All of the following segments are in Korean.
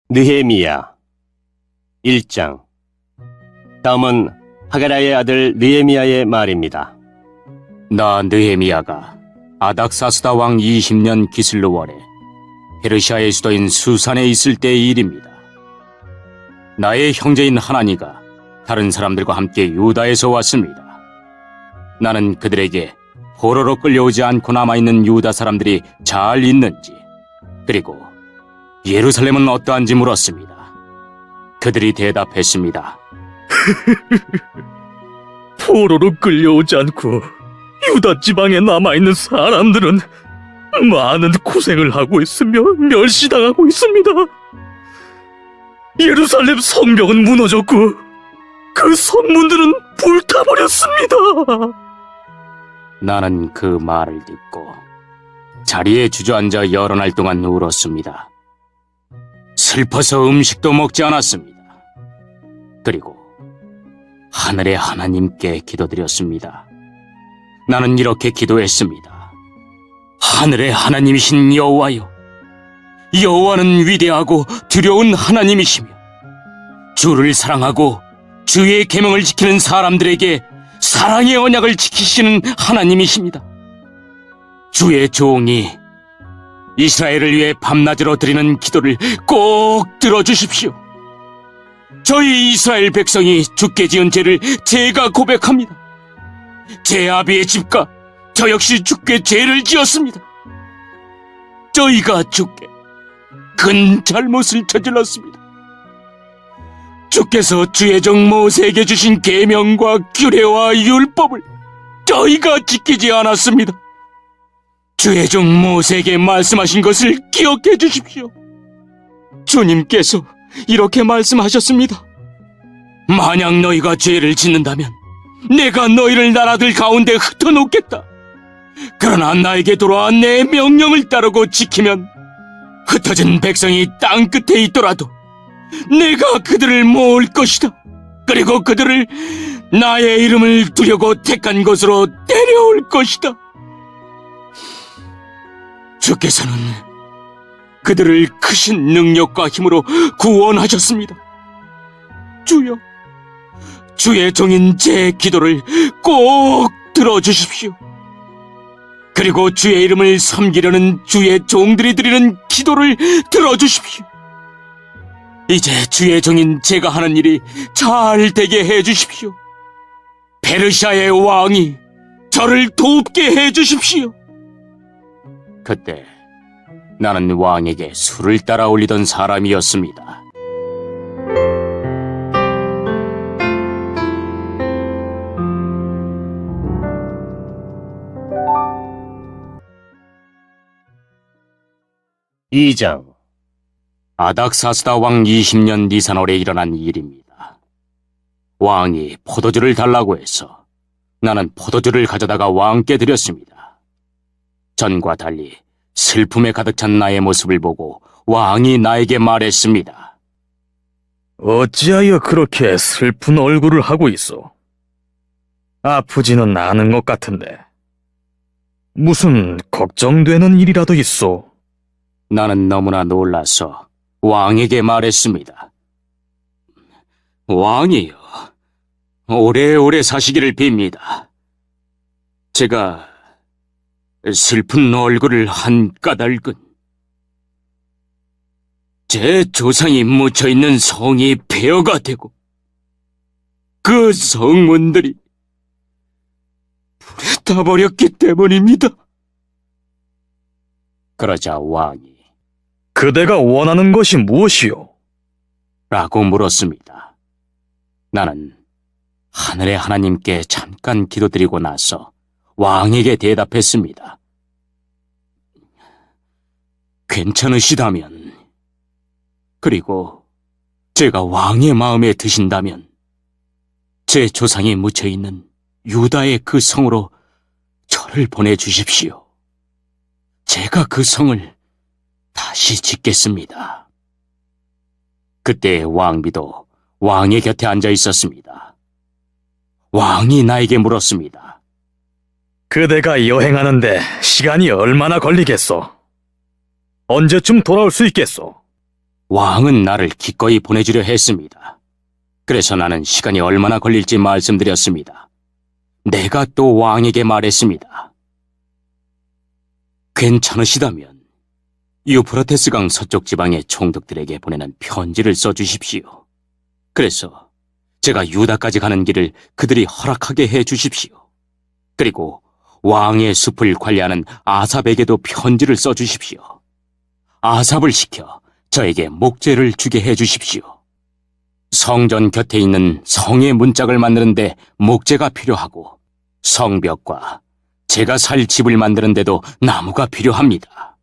느헤미야 1장. 다음은 하가랴의 아들 느헤미야의 말입니다. 나 느헤미야가 아닥사스다 왕 20년 기슬르월에 페르시아의 수도인 수산에 있을 때의 일입니다. 나의 형제인 하나니가 다른 사람들과 함께 유다에서 왔습니다. 나는 그들에게 포로로 끌려오지 않고 남아있는 유다 사람들이 잘 있는지, 그리고 예루살렘은 어떠한지 물었습니다. 그들이 대답했습니다. 포로로 끌려오지 않고 유다 지방에 남아있는 사람들은 많은 고생을 하고 있으며 멸시당하고 있습니다. 예루살렘 성벽은 무너졌고 그 성문들은 불타버렸습니다. 나는 그 말을 듣고 자리에 주저앉아 여러 날 동안 울었습니다. 슬퍼서 음식도 먹지 않았습니다. 그리고 하늘의 하나님께 기도드렸습니다. 나는 이렇게 기도했습니다. 하늘의 하나님이신 여호와여, 여호와는 위대하고 두려운 하나님이시며 주를 사랑하고 주의 계명을 지키는 사람들에게 사랑의 언약을 지키시는 하나님이십니다. 주의 종이 이스라엘을 위해 밤낮으로 드리는 기도를 꼭 들어주십시오. 저희 이스라엘 백성이 주께 지은 죄를 제가 고백합니다. 제 아비의 집과 저 역시 주께 죄를 지었습니다. 저희가 주께 큰 잘못을 저질렀습니다. 주께서 주의 종 모세에게 주신 계명과 규례와 율법을 저희가 지키지 않았습니다. 주의 종 모세에게 말씀하신 것을 기억해 주십시오. 주님께서 이렇게 말씀하셨습니다. 만약 너희가 죄를 짓는다면 내가 너희를 나라들 가운데 흩어놓겠다. 그러나 나에게 돌아와 내 명령을 따르고 지키면 흩어진 백성이 땅 끝에 있더라도 내가 그들을 모을 것이다. 그리고 그들을 나의 이름을 두려고 택한 곳으로 데려올 것이다. 주께서는 그들을 크신 능력과 힘으로 구원하셨습니다. 주여, 주의 종인 제 기도를 꼭 들어주십시오. 그리고 주의 이름을 섬기려는 주의 종들이 드리는 기도를 들어주십시오. 이제 주의 종인 제가 하는 일이 잘 되게 해주십시오. 페르시아의 왕이 저를 돕게 해주십시오. 그때 나는 왕에게 술을 따라 올리던 사람이었습니다. 이장. 아닥사스다 왕 20년 니산월에 일어난 일입니다. 왕이 포도주를 달라고 해서 나는 포도주를 가져다가 왕께 드렸습니다. 전과 달리 슬픔에 가득 찬 나의 모습을 보고 왕이 나에게 말했습니다. 어찌하여 그렇게 슬픈 얼굴을 하고 있어? 아프지는 않은 것 같은데 무슨 걱정되는 일이라도 있어? 나는 너무나 놀라서 왕에게 말했습니다. 왕이여, 오래오래 사시기를 빕니다. 제가 슬픈 얼굴을 한 까닭은 제 조상이 묻혀있는 성이 폐허가 되고 그 성문들이 불에 타버렸기 때문입니다. 그러자 왕이 그대가 원하는 것이 무엇이오? 라고 물었습니다. 나는 하늘의 하나님께 잠깐 기도드리고 나서 왕에게 대답했습니다. 괜찮으시다면, 그리고 제가 왕의 마음에 드신다면 제 조상이 묻혀있는 유다의 그 성으로 저를 보내주십시오. 제가 그 성을 다시 짓겠습니다. 그때 왕비도 왕의 곁에 앉아 있었습니다. 왕이 나에게 물었습니다. 그대가 여행하는데 시간이 얼마나 걸리겠소? 언제쯤 돌아올 수 있겠소? 왕은 나를 기꺼이 보내주려 했습니다. 그래서 나는 시간이 얼마나 걸릴지 말씀드렸습니다. 내가 또 왕에게 말했습니다. 괜찮으시다면 유프라테스강 서쪽 지방의 총독들에게 보내는 편지를 써주십시오. 그래서 제가 유다까지 가는 길을 그들이 허락하게 해주십시오. 그리고 왕의 숲을 관리하는 아삽에게도 편지를 써주십시오. 아삽을 시켜 저에게 목재를 주게 해주십시오. 성전 곁에 있는 성의 문짝을 만드는데 목재가 필요하고 성벽과 제가 살 집을 만드는데도 나무가 필요합니다.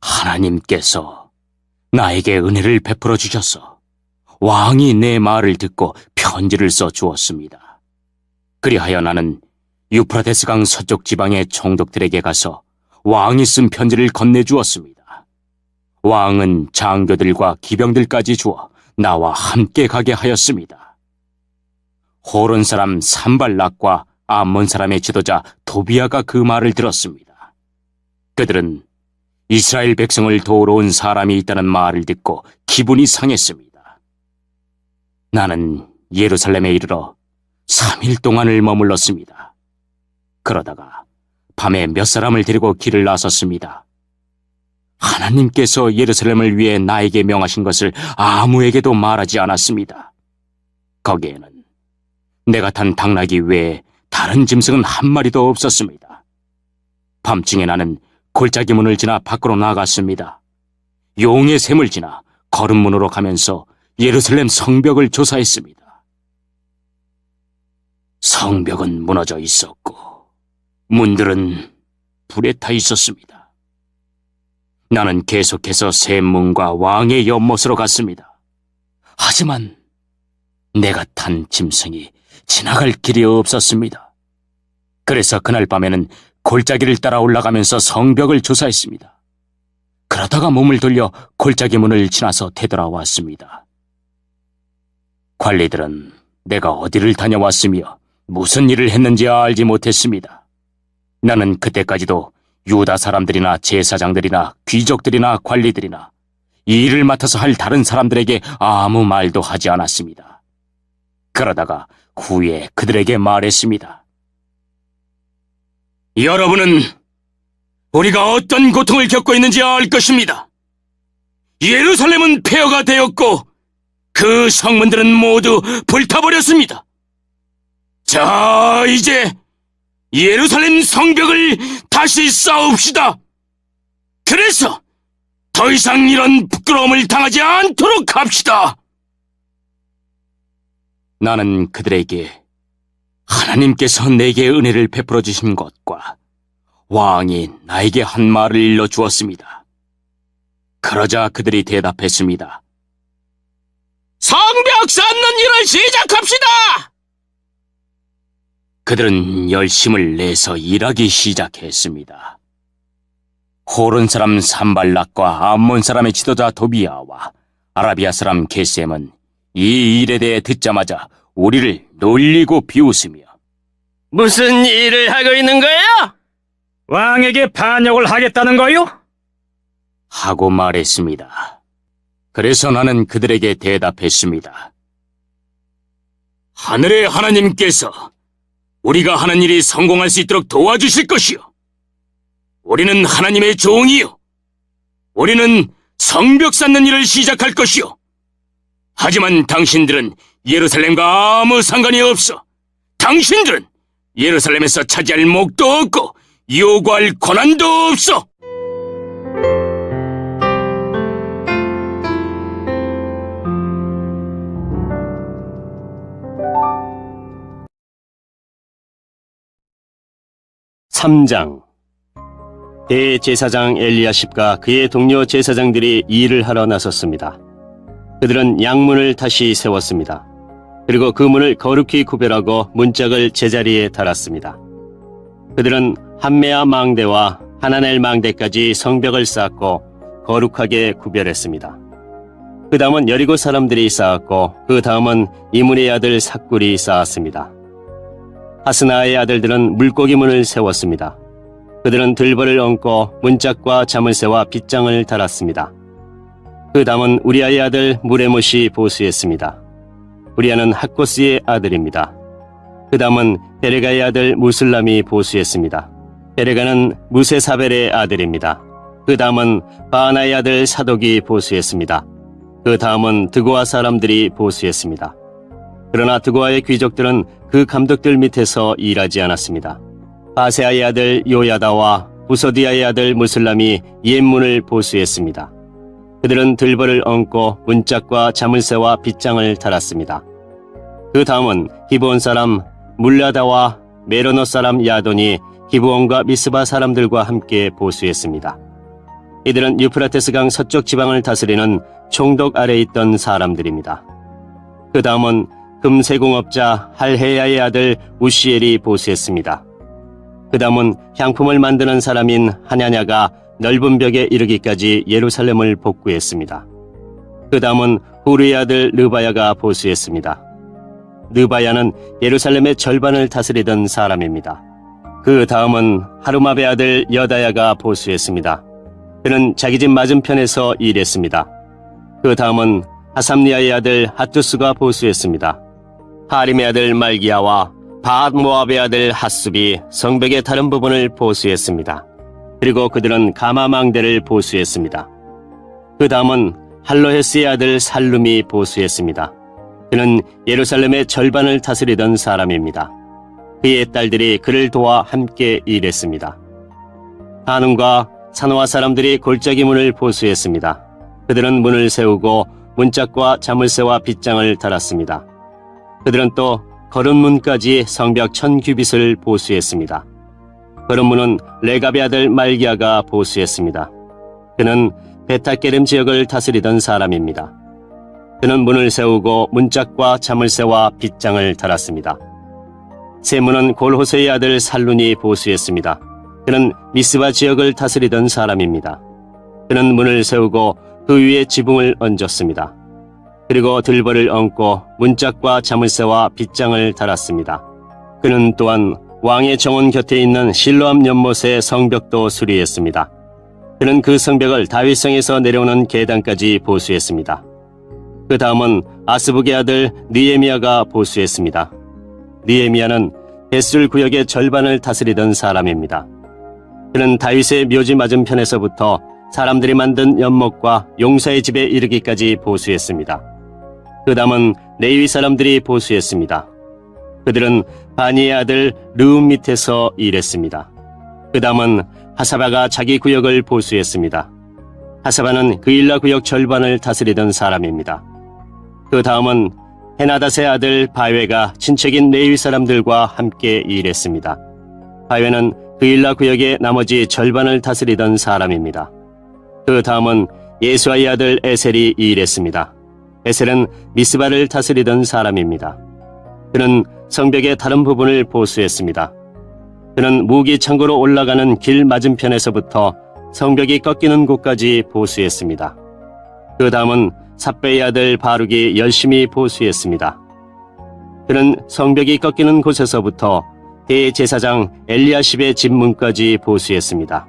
하나님께서 나에게 은혜를 베풀어 주셔서 왕이 내 말을 듣고 편지를 써 주었습니다. 그리하여 나는 유프라테스강 서쪽 지방의 총독들에게 가서 왕이 쓴 편지를 건네주었습니다. 왕은 장교들과 기병들까지 주어 나와 함께 가게 하였습니다. 호론 사람 산발락과 암몬 사람의 지도자 도비아가 그 말을 들었습니다. 그들은 이스라엘 백성을 도우러 온 사람이 있다는 말을 듣고 기분이 상했습니다. 나는 예루살렘에 이르러 3일 동안을 머물렀습니다. 그러다가 밤에 몇 사람을 데리고 길을 나섰습니다. 하나님께서 예루살렘을 위해 나에게 명하신 것을 아무에게도 말하지 않았습니다. 거기에는 내가 탄 당나귀 외에 다른 짐승은 한 마리도 없었습니다. 밤중에 나는 골짜기 문을 지나 밖으로 나갔습니다. 용의 샘을 지나 거름문으로 가면서 예루살렘 성벽을 조사했습니다. 성벽은 무너져 있었고 문들은 불에 타 있었습니다. 나는 계속해서 샘문과 왕의 연못으로 갔습니다. 하지만 내가 탄 짐승이 지나갈 길이 없었습니다. 그래서 그날 밤에는 골짜기를 따라 올라가면서 성벽을 조사했습니다. 그러다가 몸을 돌려 골짜기 문을 지나서 되돌아왔습니다. 관리들은 내가 어디를 다녀왔으며 무슨 일을 했는지 알지 못했습니다. 나는 그때까지도 유다 사람들이나 제사장들이나 귀족들이나 관리들이나 이 일을 맡아서 할 다른 사람들에게 아무 말도 하지 않았습니다. 그러다가 후에 그들에게 말했습니다. 여러분은 우리가 어떤 고통을 겪고 있는지 알 것입니다. 예루살렘은 폐허가 되었고 그 성문들은 모두 불타버렸습니다. 자, 이제 예루살렘 성벽을 다시 쌓읍시다. 그래서 더 이상 이런 부끄러움을 당하지 않도록 합시다. 나는 그들에게 하나님께서 내게 은혜를 베풀어 주신 것과 왕이 나에게 한 말을 일러 주었습니다. 그러자 그들이 대답했습니다. 성벽 쌓는 일을 시작합시다! 그들은 열심을 내서 일하기 시작했습니다. 호론 사람 산발락과 암몬 사람의 지도자 도비아와 아라비아 사람 게셈은 이 일에 대해 듣자마자 우리를 놀리고 비웃으며 무슨 일을 하고 있는 거예요? 왕에게 반역을 하겠다는 거요? 하고 말했습니다. 그래서 나는 그들에게 대답했습니다. 하늘의 하나님께서 우리가 하는 일이 성공할 수 있도록 도와주실 것이요. 우리는 하나님의 종이요. 우리는 성벽 쌓는 일을 시작할 것이요. 하지만 당신들은 예루살렘과 아무 상관이 없어. 당신들은 예루살렘에서 차지할 목도 없고 요구할 권한도 없어. (3장) 대제사장 엘리야십과 그의 동료 제사장들이 일을 하러 나섰습니다. 그들은 양문을 다시 세웠습니다. 그리고 그 문을 거룩히 구별하고 문짝을 제자리에 달았습니다. 그들은 한메아 망대와 하나넬 망대까지 성벽을 쌓고 거룩하게 구별했습니다. 그 다음은 여리고 사람들이 쌓았고 그 다음은 이문의 아들 삭굴이 쌓았습니다. 하스나의 아들들은 물고기 문을 세웠습니다. 그들은 들벌을 얹고 문짝과 자물쇠와 빗장을 달았습니다. 그 다음은 우리아의 아들 무레못이 보수했습니다. 우리아는 학고스의 아들입니다. 그 다음은 베레가의 아들 무슬람이 보수했습니다. 베레가는 무세사벨의 아들입니다. 그 다음은 바하나의 아들 사독이 보수했습니다. 그 다음은 드고아 사람들이 보수했습니다. 그러나 드고아의 귀족들은 그 감독들 밑에서 일하지 않았습니다. 바세아의 아들 요야다와 부소디아의 아들 무슬람이 옛문을 보수했습니다. 그들은 들벌을 얹고 문짝과 자물쇠와 빗장을 달았습니다. 그 다음은 기브온 사람 물라다와 메로노 사람 야돈이 기브온과 미스바 사람들과 함께 보수했습니다. 이들은 유프라테스 강 서쪽 지방을 다스리는 총독 아래 있던 사람들입니다. 그 다음은 금세공업자 할헤야의 아들 우시엘이 보수했습니다. 그 다음은 향품을 만드는 사람인 하냐냐가 넓은 벽에 이르기까지 예루살렘을 복구했습니다. 그 다음은 후르의 아들 르바야가 보수했습니다. 르바야는 예루살렘의 절반을 다스리던 사람입니다. 그 다음은 하루마베 아들 여다야가 보수했습니다. 그는 자기 집 맞은편에서 일했습니다. 그 다음은 하삼리아의 아들 하투스가 보수했습니다. 하림의 아들 말기야와 바앗모압의 아들 핫숲이 성벽의 다른 부분을 보수했습니다. 그리고 그들은 가마망대를 보수했습니다. 그 다음은 할로헤스의 아들 살룸이 보수했습니다. 그는 예루살렘의 절반을 다스리던 사람입니다. 그의 딸들이 그를 도와 함께 일했습니다. 한움과 산호아 사람들이 골짜기 문을 보수했습니다. 그들은 문을 세우고 문짝과 자물쇠와 빗장을 달았습니다. 그들은 또 거름문까지 성벽 1000규빗을 보수했습니다. 거름문은 레갑의 아들 말기야가 보수했습니다. 그는 베타게름 지역을 다스리던 사람입니다. 그는 문을 세우고 문짝과 자물쇠와 빗장을 달았습니다. 세문은 골호세의 아들 살룬이 보수했습니다. 그는 미스바 지역을 다스리던 사람입니다. 그는 문을 세우고 그 위에 지붕을 얹었습니다. 그리고 들벌을 얹고 문짝과 자물쇠와 빗장을 달았습니다. 그는 또한 왕의 정원 곁에 있는 실로암 연못의 성벽도 수리했습니다. 그는 그 성벽을 다윗성에서 내려오는 계단까지 보수했습니다. 그 다음은 아스북의 아들 느헤미야가 보수했습니다. 느헤미야는 벳술 구역의 절반을 다스리던 사람입니다. 그는 다윗의 묘지 맞은편에서부터 사람들이 만든 연못과 용사의 집에 이르기까지 보수했습니다. 그 다음은 레위 사람들이 보수했습니다. 그들은 바니의 아들 르움 밑에서 일했습니다. 그 다음은 하사바가 자기 구역을 보수했습니다. 하사바는 그일라 구역 절반을 다스리던 사람입니다. 그 다음은 헤나닷의 아들 바웨가 친척인 레위 사람들과 함께 일했습니다. 바웨는 그일라 구역의 나머지 절반을 다스리던 사람입니다. 그 다음은 예수아의 아들 에셀이 일했습니다. 에셀은 미스바를 다스리던 사람입니다. 그는 성벽의 다른 부분을 보수했습니다. 그는 무기 창고로 올라가는 길 맞은편에서부터 성벽이 꺾이는 곳까지 보수했습니다. 그 다음은 삽베의 아들 바룩이 열심히 보수했습니다. 그는 성벽이 꺾이는 곳에서부터 대제사장 엘리야십의 집 문까지 보수했습니다.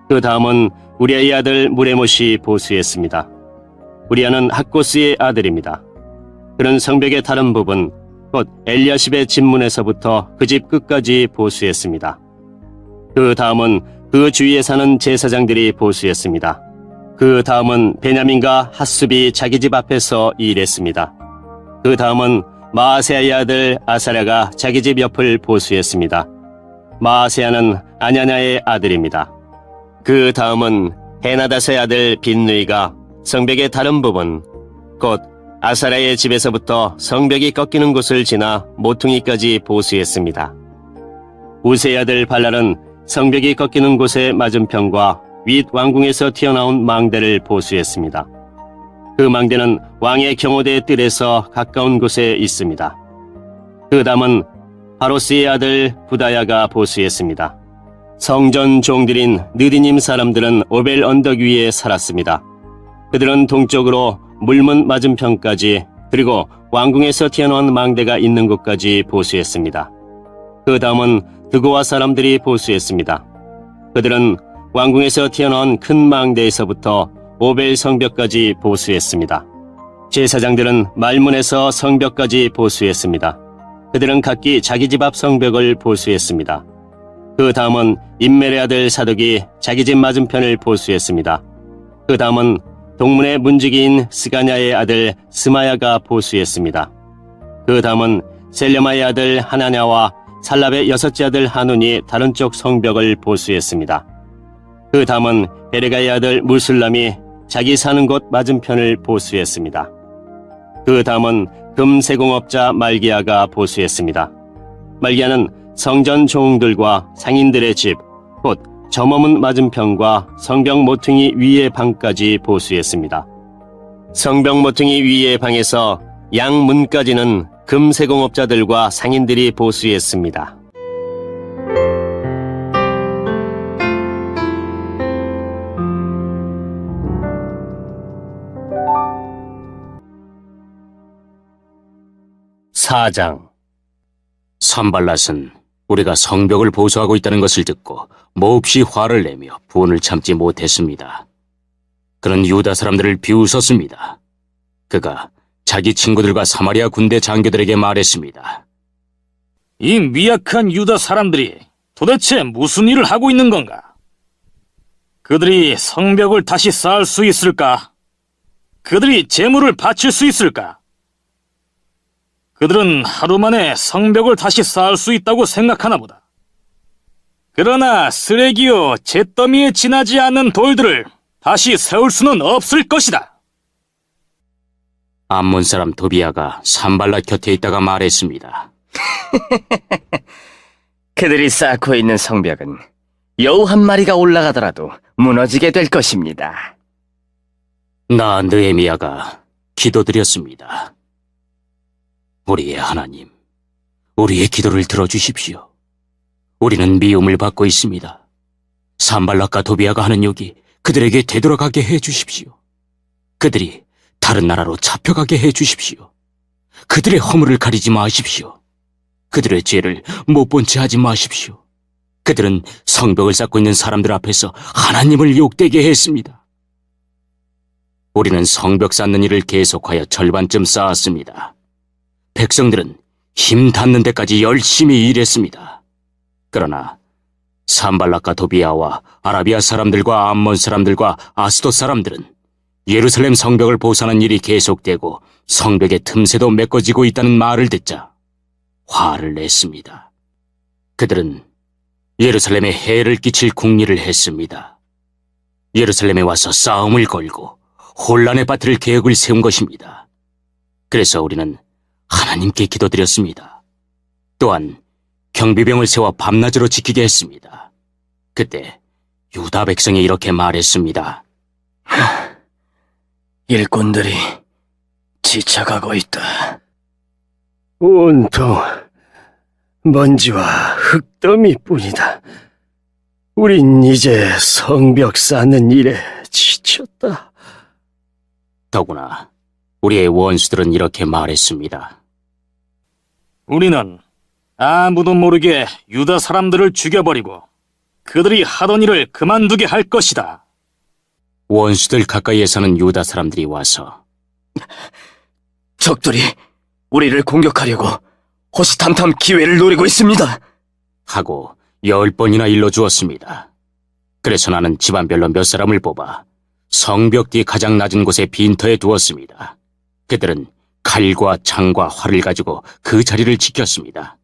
그 다음은 우리아의 아들 무레못이 보수했습니다. 우리아는 학고스의 아들입니다. 그는 성벽의 다른 부분, 곧 엘리야십의 집문에서부터 그 집 끝까지 보수했습니다. 그 다음은 그 주위에 사는 제사장들이 보수했습니다. 그 다음은 베냐민과 핫숲이 자기 집 앞에서 일했습니다. 그 다음은 마아세아의 아들 아사랴가 자기 집 옆을 보수했습니다. 마아세아는 아냐냐의 아들입니다. 그 다음은 헤나닷의 아들 빈느이가 성벽의 다른 부분, 곧 아사랴의 집에서부터 성벽이 꺾이는 곳을 지나 모퉁이까지 보수했습니다. 우세의 아들 발랄은 성벽이 꺾이는 곳의 맞은편과 윗 왕궁에서 튀어나온 망대를 보수했습니다. 그 망대는 왕의 경호대 뜰에서 가까운 곳에 있습니다. 그 다음은 바로스의 아들 부다야가 보수했습니다. 성전 종들인 느디님 사람들은 오벨 언덕 위에 살았습니다. 그들은 동쪽으로 물문 맞은편까지 그리고 왕궁에서 튀어나온 망대가 있는 곳까지 보수했습니다. 그 다음은 드고아 사람들이 보수했습니다. 그들은 왕궁에서 튀어나온 큰 망대에서부터 오벨 성벽까지 보수했습니다. 제사장들은 말문에서 성벽까지 보수했습니다. 그들은 각기 자기 집 앞 성벽을 보수했습니다. 그 다음은 임멜의 아들 사독이 자기 집 맞은편을 보수했습니다. 그 다음은 동문의 문지기인 스가냐의 아들 스마야가 보수했습니다. 그 다음은 셀레마의 아들 하나냐와 살랍의 여섯째 아들 하눈이 다른 쪽 성벽을 보수했습니다. 그 다음은 베레가의 아들 무술람이 자기 사는 곳 맞은편을 보수했습니다. 그 다음은 금세공업자 말기야가 보수했습니다. 말기야는 성전 종들과 상인들의 집, 곧 점어문 맞은편과 성벽 모퉁이 위의 방까지 보수했습니다. 성벽 모퉁이 위의 방에서 양문까지는 금세공업자들과 상인들이 보수했습니다. 사장. 산발랏은 우리가 성벽을 보수하고 있다는 것을 듣고 몹시 화를 내며 분을 참지 못했습니다. 그는 유다 사람들을 비웃었습니다. 그가 자기 친구들과 사마리아 군대 장교들에게 말했습니다. 이 미약한 유다 사람들이 도대체 무슨 일을 하고 있는 건가? 그들이 성벽을 다시 쌓을 수 있을까? 그들이 재물을 바칠 수 있을까? 그들은 하루 만에 성벽을 다시 쌓을 수 있다고 생각하나 보다. 그러나 쓰레기요 잿더미에 지나지 않는 돌들을 다시 세울 수는 없을 것이다. 암몬 사람 도비아가 산발랏 곁에 있다가 말했습니다. 그들이 쌓고 있는 성벽은 여우 한 마리가 올라가더라도 무너지게 될 것입니다. 나 느헤미야가 기도드렸습니다. 우리의 하나님, 우리의 기도를 들어주십시오. 우리는 미움을 받고 있습니다. 산발랏과 도비아가 하는 욕이 그들에게 되돌아가게 해주십시오. 그들이 다른 나라로 잡혀가게 해주십시오. 그들의 허물을 가리지 마십시오. 그들의 죄를 못 본 채 하지 마십시오. 그들은 성벽을 쌓고 있는 사람들 앞에서 하나님을 욕되게 했습니다. 우리는 성벽 쌓는 일을 계속하여 절반쯤 쌓았습니다. 백성들은 힘 닿는 데까지 열심히 일했습니다. 그러나 산발랏과 도비아와 아라비아 사람들과 암몬 사람들과 아스돗 사람들은 예루살렘 성벽을 보수하는 일이 계속되고 성벽의 틈새도 메꿔지고 있다는 말을 듣자 화를 냈습니다. 그들은 예루살렘에 해를 끼칠 궁리를 했습니다. 예루살렘에 와서 싸움을 걸고 혼란에 빠뜨릴 계획을 세운 것입니다. 그래서 우리는 하나님께 기도드렸습니다. 또한 경비병을 세워 밤낮으로 지키게 했습니다. 그때 유다 백성이 이렇게 말했습니다. 일꾼들이 지쳐가고 있다. 온통 먼지와 흙더미뿐이다. 우린 이제 성벽 쌓는 일에 지쳤다. 더구나 우리의 원수들은 이렇게 말했습니다. 우리는 아무도 모르게 유다 사람들을 죽여버리고 그들이 하던 일을 그만두게 할 것이다. 원수들 가까이에 사는 유다 사람들이 와서 적들이 우리를 공격하려고 호시탐탐 기회를 노리고 있습니다. 하고 10번이나 일러주었습니다. 그래서 나는 집안별로 몇 사람을 뽑아 성벽 뒤 가장 낮은 곳에 빈터에 두었습니다. 그들은 칼과 창과 활을 가지고 그 자리를 지켰습니다.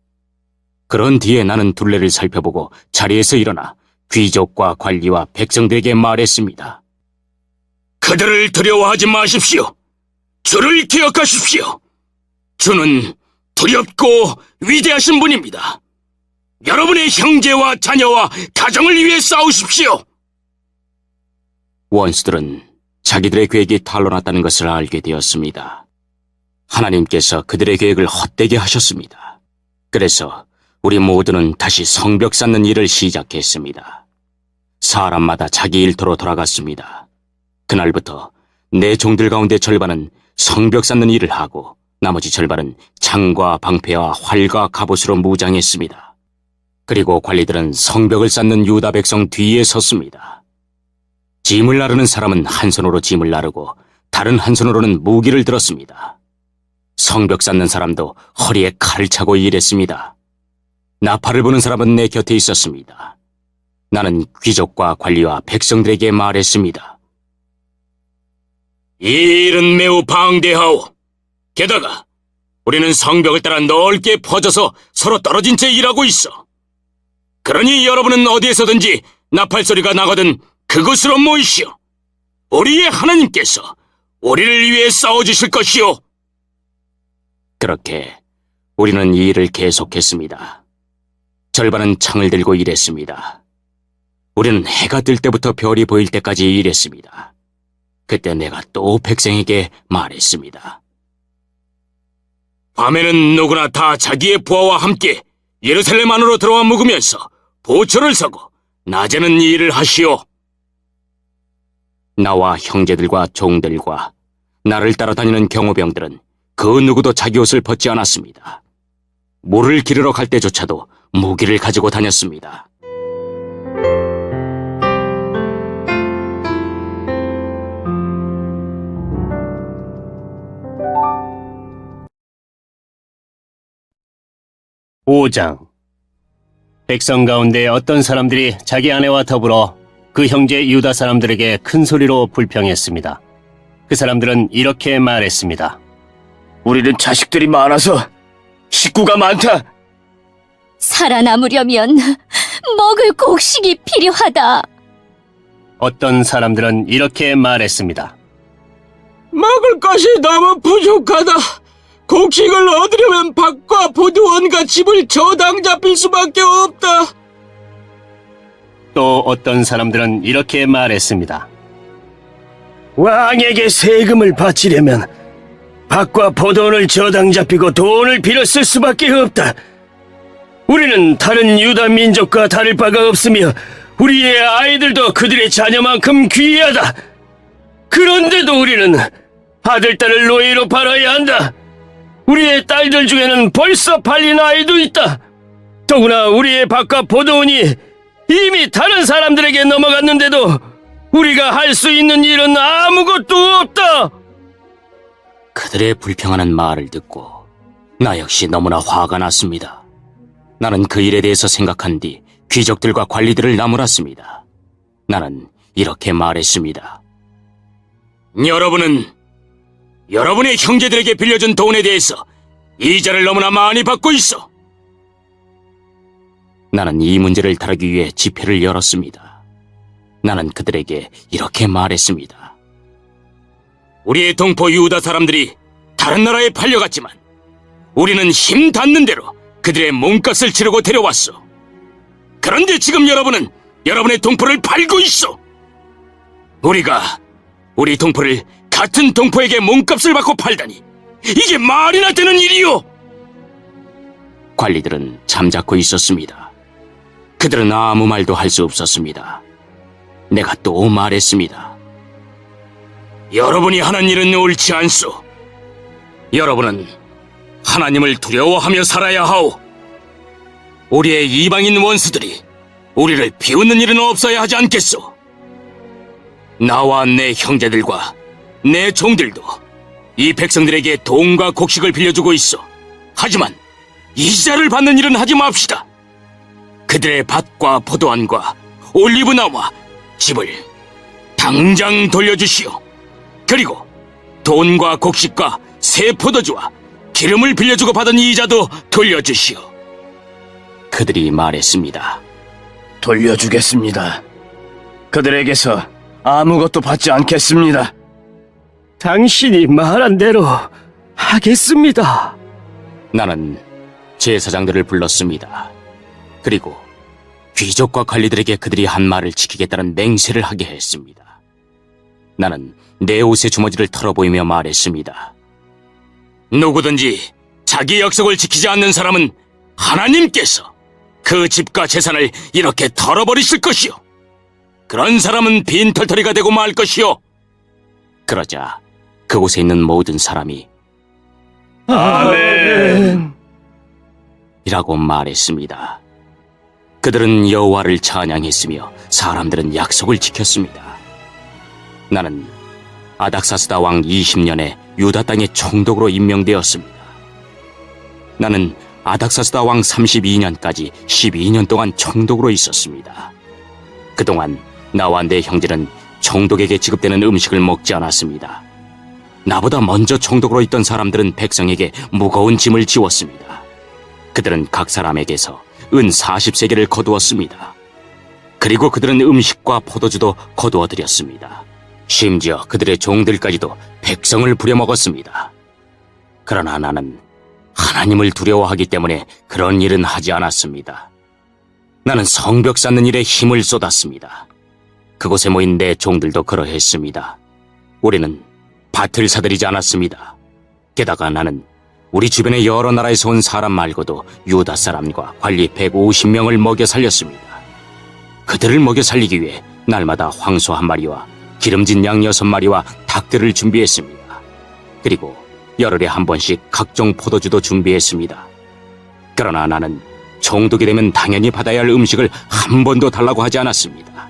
그런 뒤에 나는 둘레를 살펴보고 자리에서 일어나 귀족과 관리와 백성들에게 말했습니다. 그들을 두려워하지 마십시오. 주를 기억하십시오. 주는 두렵고 위대하신 분입니다. 여러분의 형제와 자녀와 가정을 위해 싸우십시오. 원수들은 자기들의 계획이 탄로났다는 것을 알게 되었습니다. 하나님께서 그들의 계획을 헛되게 하셨습니다. 그래서 우리 모두는 다시 성벽 쌓는 일을 시작했습니다. 사람마다 자기 일터로 돌아갔습니다. 그날부터 내 종들 가운데 절반은 성벽 쌓는 일을 하고 나머지 절반은 창과 방패와 활과 갑옷으로 무장했습니다. 그리고 관리들은 성벽을 쌓는 유다 백성 뒤에 섰습니다. 짐을 나르는 사람은 한 손으로 짐을 나르고 다른 한 손으로는 무기를 들었습니다. 성벽 쌓는 사람도 허리에 칼을 차고 일했습니다. 나팔을 부는 사람은 내 곁에 있었습니다. 나는 귀족과 관리와 백성들에게 말했습니다. 이 일은 매우 방대하오. 게다가 우리는 성벽을 따라 넓게 퍼져서 서로 떨어진 채 일하고 있어. 그러니 여러분은 어디에서든지 나팔 소리가 나거든 그곳으로 모이시오. 우리의 하나님께서 우리를 위해 싸워주실 것이오. 그렇게 우리는 이 일을 계속했습니다. 절반은 창을 들고 일했습니다. 우리는 해가 뜰 때부터 별이 보일 때까지 일했습니다. 그때 내가 또 백성에게 말했습니다. 밤에는 누구나 다 자기의 부하와 함께 예루살렘 안으로 들어와 묵으면서 보초를 서고 낮에는 일을 하시오. 나와 형제들과 종들과 나를 따라다니는 경호병들은 그 누구도 자기 옷을 벗지 않았습니다. 물을 기르러 갈 때조차도 무기를 가지고 다녔습니다. 오장 백성 가운데 어떤 사람들이 자기 아내와 더불어 그 형제 유다 사람들에게 큰 소리로 불평했습니다. 그 사람들은 이렇게 말했습니다. 우리는 자식들이 많아서 식구가 많다. 살아남으려면 먹을 곡식이 필요하다. 어떤 사람들은 이렇게 말했습니다. 먹을 것이 너무 부족하다. 곡식을 얻으려면 밭과 포도원과 집을 저당 잡힐 수밖에 없다. 또 어떤 사람들은 이렇게 말했습니다. 왕에게 세금을 바치려면 밭과 포도원을 저당 잡히고 돈을 빌어 쓸 수밖에 없다. 우리는 다른 유다 민족과 다를 바가 없으며 우리의 아이들도 그들의 자녀만큼 귀하다. 그런데도 우리는 아들, 딸을 노예로 팔아야 한다. 우리의 딸들 중에는 벌써 팔린 아이도 있다. 더구나 우리의 밭과 포도원이 이미 다른 사람들에게 넘어갔는데도 우리가 할 수 있는 일은 아무것도 없다. 그들의 불평하는 말을 듣고 나 역시 너무나 화가 났습니다. 나는 그 일에 대해서 생각한 뒤 귀족들과 관리들을 나무랐습니다. 나는 이렇게 말했습니다. 여러분은 여러분의 형제들에게 빌려준 돈에 대해서 이자를 너무나 많이 받고 있어. 나는 이 문제를 다루기 위해 집회를 열었습니다. 나는 그들에게 이렇게 말했습니다. 우리의 동포 유다 사람들이 다른 나라에 팔려갔지만 우리는 힘 닿는 대로 그들의 몸값을 치르고 데려왔어. 그런데 지금 여러분은 여러분의 동포를 팔고 있어. 우리가 우리 동포를 같은 동포에게 몸값을 받고 팔다니 이게 말이나 되는 일이요. 관리들은 잠자코 있었습니다. 그들은 아무 말도 할 수 없었습니다. 내가 또 말했습니다. 여러분이 하는 일은 옳지 않소. 여러분은 하나님을 두려워하며 살아야 하오. 우리의 이방인 원수들이 우리를 비웃는 일은 없어야 하지 않겠소. 나와 내 형제들과 내 종들도 이 백성들에게 돈과 곡식을 빌려주고 있어. 하지만 이자를 받는 일은 하지 맙시다. 그들의 밭과 포도원과 올리브나무와 집을 당장 돌려주시오. 그리고 돈과 곡식과 새 포도주와 기름을 빌려주고 받은 이자도 돌려주시오. 그들이 말했습니다. 돌려주겠습니다. 그들에게서 아무것도 받지 않겠습니다. 당신이 말한 대로 하겠습니다. 나는 제사장들을 불렀습니다. 그리고 귀족과 관리들에게 그들이 한 말을 지키겠다는 맹세를 하게 했습니다. 나는 내 옷의 주머니를 털어보이며 말했습니다. 누구든지 자기 약속을 지키지 않는 사람은 하나님께서 그 집과 재산을 이렇게 털어버리실 것이요. 그런 사람은 빈털터리가 되고 말 것이요. 그러자 그곳에 있는 모든 사람이 아멘. 이라고 말했습니다. 그들은 여호와를 찬양했으며 사람들은 약속을 지켰습니다. 나는 아닥사스다 왕 20년에 유다 땅의 총독으로 임명되었습니다. 나는 아닥사스다 왕 32년까지 12년 동안 총독으로 있었습니다. 그동안 나와 내 형제는 총독에게 지급되는 음식을 먹지 않았습니다. 나보다 먼저 총독으로 있던 사람들은 백성에게 무거운 짐을 지웠습니다. 그들은 각 사람에게서 은 40세겔을 거두었습니다. 그리고 그들은 음식과 포도주도 거두어 드렸습니다. 심지어 그들의 종들까지도 백성을 부려먹었습니다. 그러나 나는 하나님을 두려워하기 때문에 그런 일은 하지 않았습니다. 나는 성벽 쌓는 일에 힘을 쏟았습니다. 그곳에 모인 내 종들도 그러했습니다. 우리는 밭을 사들이지 않았습니다. 게다가 나는 우리 주변의 여러 나라에서 온 사람 말고도 유다 사람과 관리 150명을 먹여 살렸습니다. 그들을 먹여 살리기 위해 날마다 황소 1마리와 기름진 양 6마리와 닭들을 준비했습니다. 그리고 열흘에 한 번씩 각종 포도주도 준비했습니다. 그러나 나는 총독이 되면 당연히 받아야 할 음식을 한 번도 달라고 하지 않았습니다.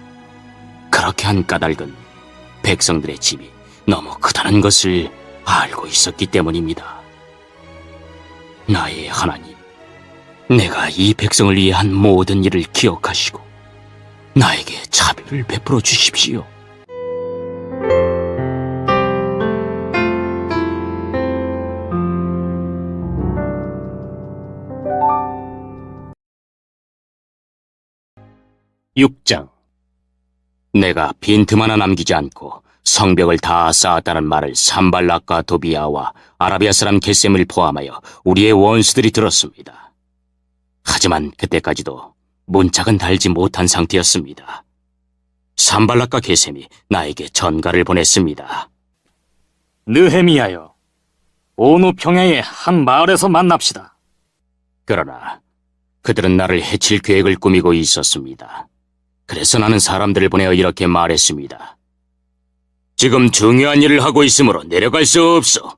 그렇게 한 까닭은 백성들의 집이 너무 크다는 것을 알고 있었기 때문입니다. 나의 하나님, 내가 이 백성을 위해 한 모든 일을 기억하시고 나에게 자비를 베풀어 주십시오. 육장 내가 빈틈 하나 남기지 않고 성벽을 다 쌓았다는 말을 산발락과 도비아와 아라비아 사람 게셈을 포함하여 우리의 원수들이 들었습니다. 하지만 그때까지도 문짝은 달지 못한 상태였습니다. 산발락과 게셈이 나에게 전가를 보냈습니다. 느헤미야여, 오누 평야의 한 마을에서 만납시다. 그러나 그들은 나를 해칠 계획을 꾸미고 있었습니다. 그래서 나는 사람들을 보내어 이렇게 말했습니다. 지금 중요한 일을 하고 있으므로 내려갈 수 없어.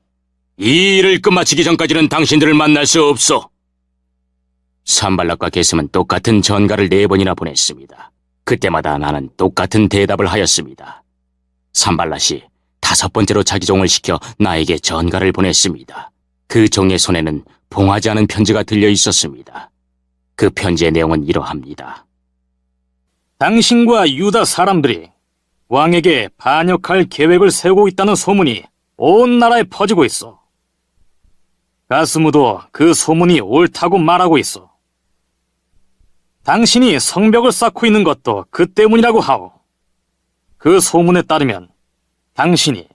이 일을 끝마치기 전까지는 당신들을 만날 수 없어. 산발락과 게셈은 똑같은 전가를 4번이나 보냈습니다. 그때마다 나는 똑같은 대답을 하였습니다. 산발락이 5번째로 자기 종을 시켜 나에게 전가를 보냈습니다. 그 종의 손에는 봉하지 않은 편지가 들려 있었습니다. 그 편지의 내용은 이러합니다. 당신과 유다 사람들이 왕에게 반역할 계획을 세우고 있다는 소문이 온 나라에 퍼지고 있어. 가스무도 그 소문이 옳다고 말하고 있어. 당신이 성벽을 쌓고 있는 것도 그 때문이라고 하오. 그 소문에 따르면 당신이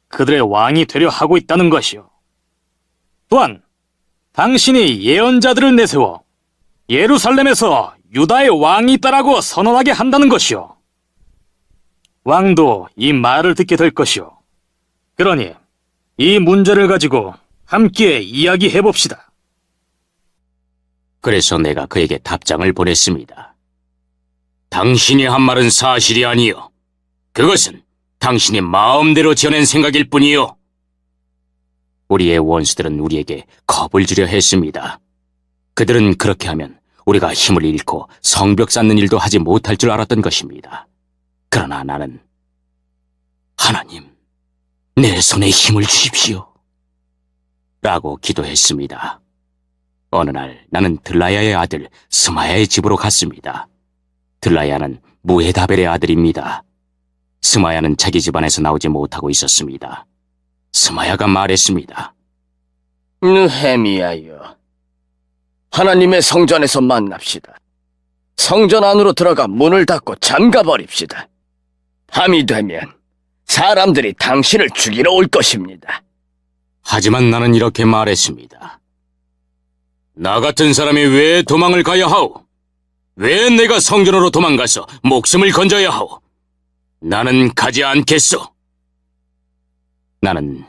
그들의 왕이 되려 하고 있다는 것이오. 또한 당신이 예언자들을 내세워 예루살렘에서 유다의 왕이 있다라고 선언하게 한다는 것이오. 왕도 이 말을 듣게 될 것이오. 그러니 이 문제를 가지고 함께 이야기해봅시다. 그래서 내가 그에게 답장을 보냈습니다. 당신이 한 말은 사실이 아니요. 그것은 당신이 마음대로 지어낸 생각일 뿐이요. 우리의 원수들은 우리에게 겁을 주려 했습니다. 그들은 그렇게 하면 우리가 힘을 잃고 성벽 쌓는 일도 하지 못할 줄 알았던 것입니다. 그러나 나는 하나님, 내 손에 힘을 주십시오. 라고 기도했습니다. 어느 날 나는 들라야의 아들 스마야의 집으로 갔습니다. 들라야는 무헤다벨의 아들입니다. 스마야는 자기 집안에서 나오지 못하고 있었습니다. 스마야가 말했습니다. 느헤미야여, 하나님의 성전에서 만납시다. 성전 안으로 들어가 문을 닫고 잠가버립시다. 밤이 되면 사람들이 당신을 죽이러 올 것입니다. 하지만 나는 이렇게 말했습니다. 나 같은 사람이 왜 도망을 가야 하오? 왜 내가 성전으로 도망가서 목숨을 건져야 하오? 나는 가지 않겠소. 나는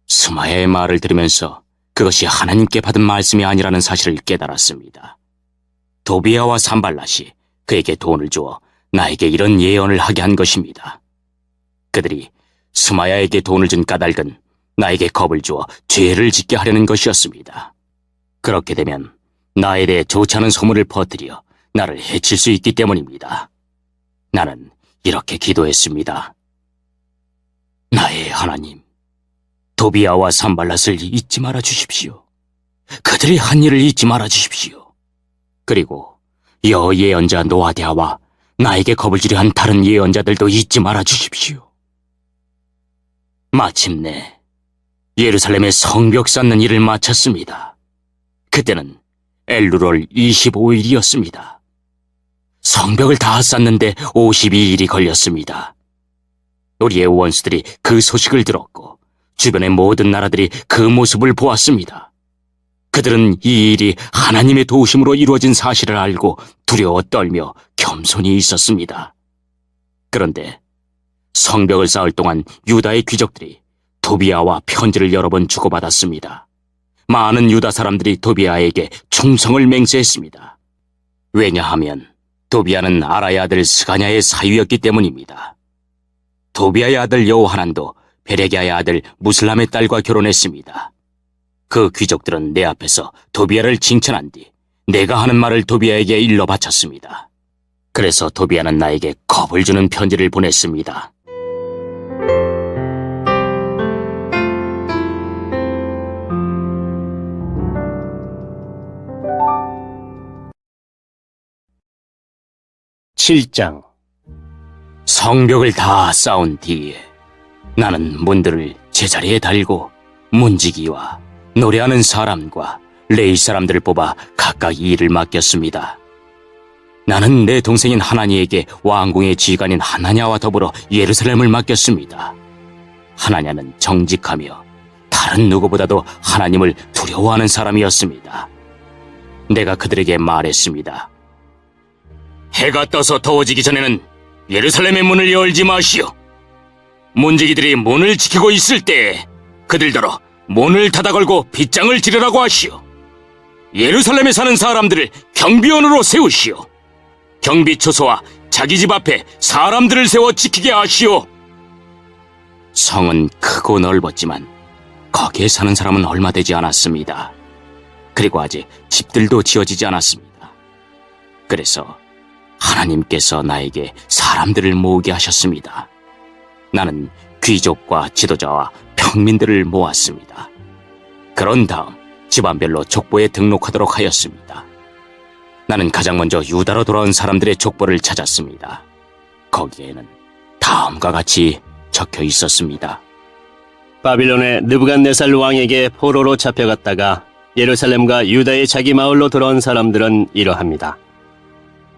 스마야의 말을 들으면서 그것이 하나님께 받은 말씀이 아니라는 사실을 깨달았습니다. 도비아와 산발랏이 그에게 돈을 주어 나에게 이런 예언을 하게 한 것입니다. 그들이 스마야에게 돈을 준 까닭은 나에게 겁을 주어 죄를 짓게 하려는 것이었습니다. 그렇게 되면 나에 대해 좋지 않은 소문을 퍼뜨려 나를 해칠 수 있기 때문입니다. 나는 이렇게 기도했습니다. 나의 하나님, 도비아와 산발랏을 잊지 말아 주십시오. 그들이 한 일을 잊지 말아 주십시오. 그리고 여 예언자 노아디아와 나에게 겁을 주려 한 다른 예언자들도 잊지 말아 주십시오. 마침내 예루살렘의 성벽 쌓는 일을 마쳤습니다. 그때는 엘루롤 25일이었습니다. 성벽을 다 쌓는데 52일이 걸렸습니다. 우리의 원수들이 그 소식을 들었고 주변의 모든 나라들이 그 모습을 보았습니다. 그들은 이 일이 하나님의 도우심으로 이루어진 사실을 알고 두려워 떨며 겸손히 있었습니다. 그런데 성벽을 쌓을 동안 유다의 귀족들이 도비아와 편지를 여러 번 주고받았습니다. 많은 유다 사람들이 도비아에게 충성을 맹세했습니다. 왜냐하면 도비아는 아라의 아들 스가냐의 사위였기 때문입니다. 도비아의 아들 여호하난도 베레기야의 아들 무슬람의 딸과 결혼했습니다. 그 귀족들은 내 앞에서 도비아를 칭찬한 뒤 내가 하는 말을 도비아에게 일러 바쳤습니다. 그래서 도비아는 나에게 겁을 주는 편지를 보냈습니다. (7장) 성벽을 다 쌓은 뒤에 나는 문들을 제자리에 달고 문지기와 노래하는 사람과 레위 사람들을 뽑아 각각 이 일을 맡겼습니다. 나는 내 동생인 하나니에게 왕궁의 지휘관인 하나냐와 더불어 예루살렘을 맡겼습니다. 하나냐는 정직하며 다른 누구보다도 하나님을 두려워하는 사람이었습니다. 내가 그들에게 말했습니다. 해가 떠서 더워지기 전에는 예루살렘의 문을 열지 마시오. 문지기들이 문을 지키고 있을 때에 그들더러 문을 닫아 걸고 빗장을 지르라고 하시오. 예루살렘에 사는 사람들을 경비원으로 세우시오. 경비초소와 자기 집 앞에 사람들을 세워 지키게 하시오. 성은 크고 넓었지만 거기에 사는 사람은 얼마 되지 않았습니다. 그리고 아직 집들도 지어지지 않았습니다. 그래서 하나님께서 나에게 사람들을 모으게 하셨습니다. 나는 귀족과 지도자와 평민들을 모았습니다. 그런 다음 집안별로 족보에 등록하도록 하였습니다. 나는 가장 먼저 유다로 돌아온 사람들의 족보를 찾았습니다. 거기에는 다음과 같이 적혀 있었습니다. 바빌론의 느부갓네살 왕에게 포로로 잡혀갔다가 예루살렘과 유다의 자기 마을로 돌아온 사람들은 이러합니다.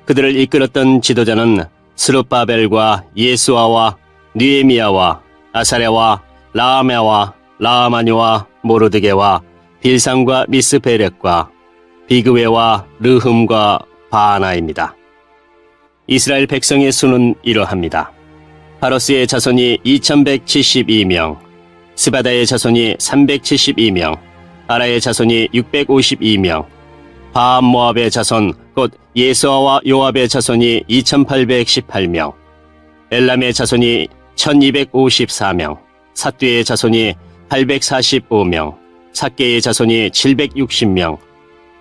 그들을 이끌었던 지도자는 스룹바벨과 예수아와 느헤미야와 아사랴와 라아메와 라아마니와 모르드게와 빌상과 미스베렉과 비그웨와 르흠과 바하나입니다. 이스라엘 백성의 수는 이러합니다. 파로스의 자손이 2172명, 스바다의 자손이 372명, 아라의 자손이 652명, 바암모압의 자손 곧 예수아와 요압의 자손이 2818명, 엘람의 자손이 1254명, 삿뒤의 자손이 845명, 삭개의 자손이 760명,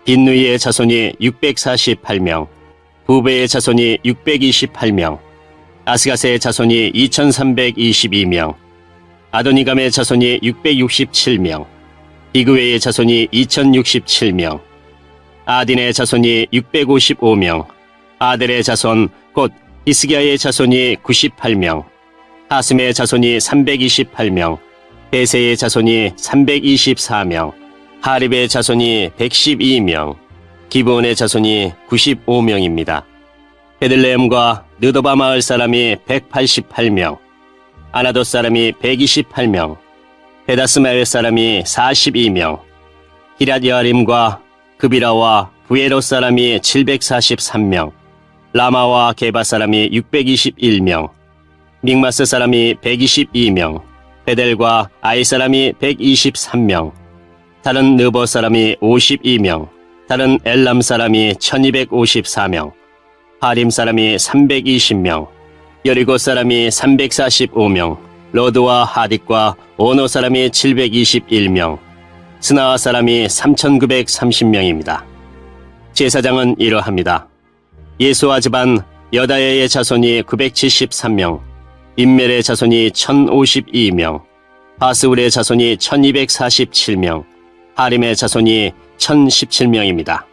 빈누이의 자손이 648명, 부베의 자손이 628명, 아스가스의 자손이 2322명, 아도니감의 자손이 667명, 비그웨의 자손이 2067명, 아딘의 자손이 655명, 아델의 자손 곧 히스기야의 자손이 98명, 하슴의 자손이 328명, 베세의 자손이 324명, 하립의 자손이 112명, 기브온의 자손이 95명입니다. 베들레헴과 느도바 마을 사람이 188명, 아나돗 사람이 128명, 베다스마엘 사람이 42명, 히랏여아림과 그비라와 부에롯 사람이 743명, 라마와 게바 사람이 621명, 믹마스 사람이 122명, 베델과 아이 사람이 123명, 다른 느보 사람이 52명, 다른 엘람 사람이 1254명, 하림 사람이 320명, 여리고 사람이 345명, 로드와 하딕과 오노 사람이 721명, 스나아 사람이 3930명입니다. 제사장은 이러합니다. 예수아 집안 여다야의 자손이 973명, 임멜의 자손이 1052명, 바스울의 자손이 1247명, 하림의 자손이 1017명입니다.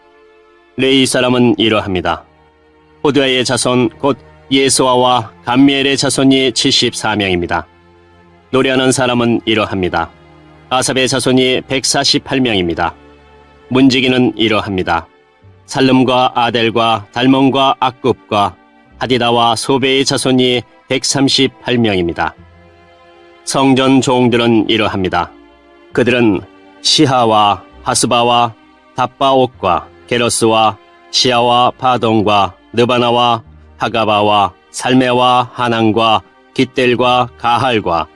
레위 사람은 이러합니다. 호드아의 자손 곧 예수아와 감미엘의 자손이 74명입니다. 노래하는 사람은 이러합니다. 아삽의 자손이 148명입니다. 문지기는 이러합니다. 살름과 아델과 달몬과 악굽과 하디다와 소베의 자손이 138명입니다. 성전 종들은 이러합니다. 그들은 시하와 하스바와 답바옥과 게러스와 시아와 바동과 느바나와 하가바와 살메와 하난과 깃델과 가할과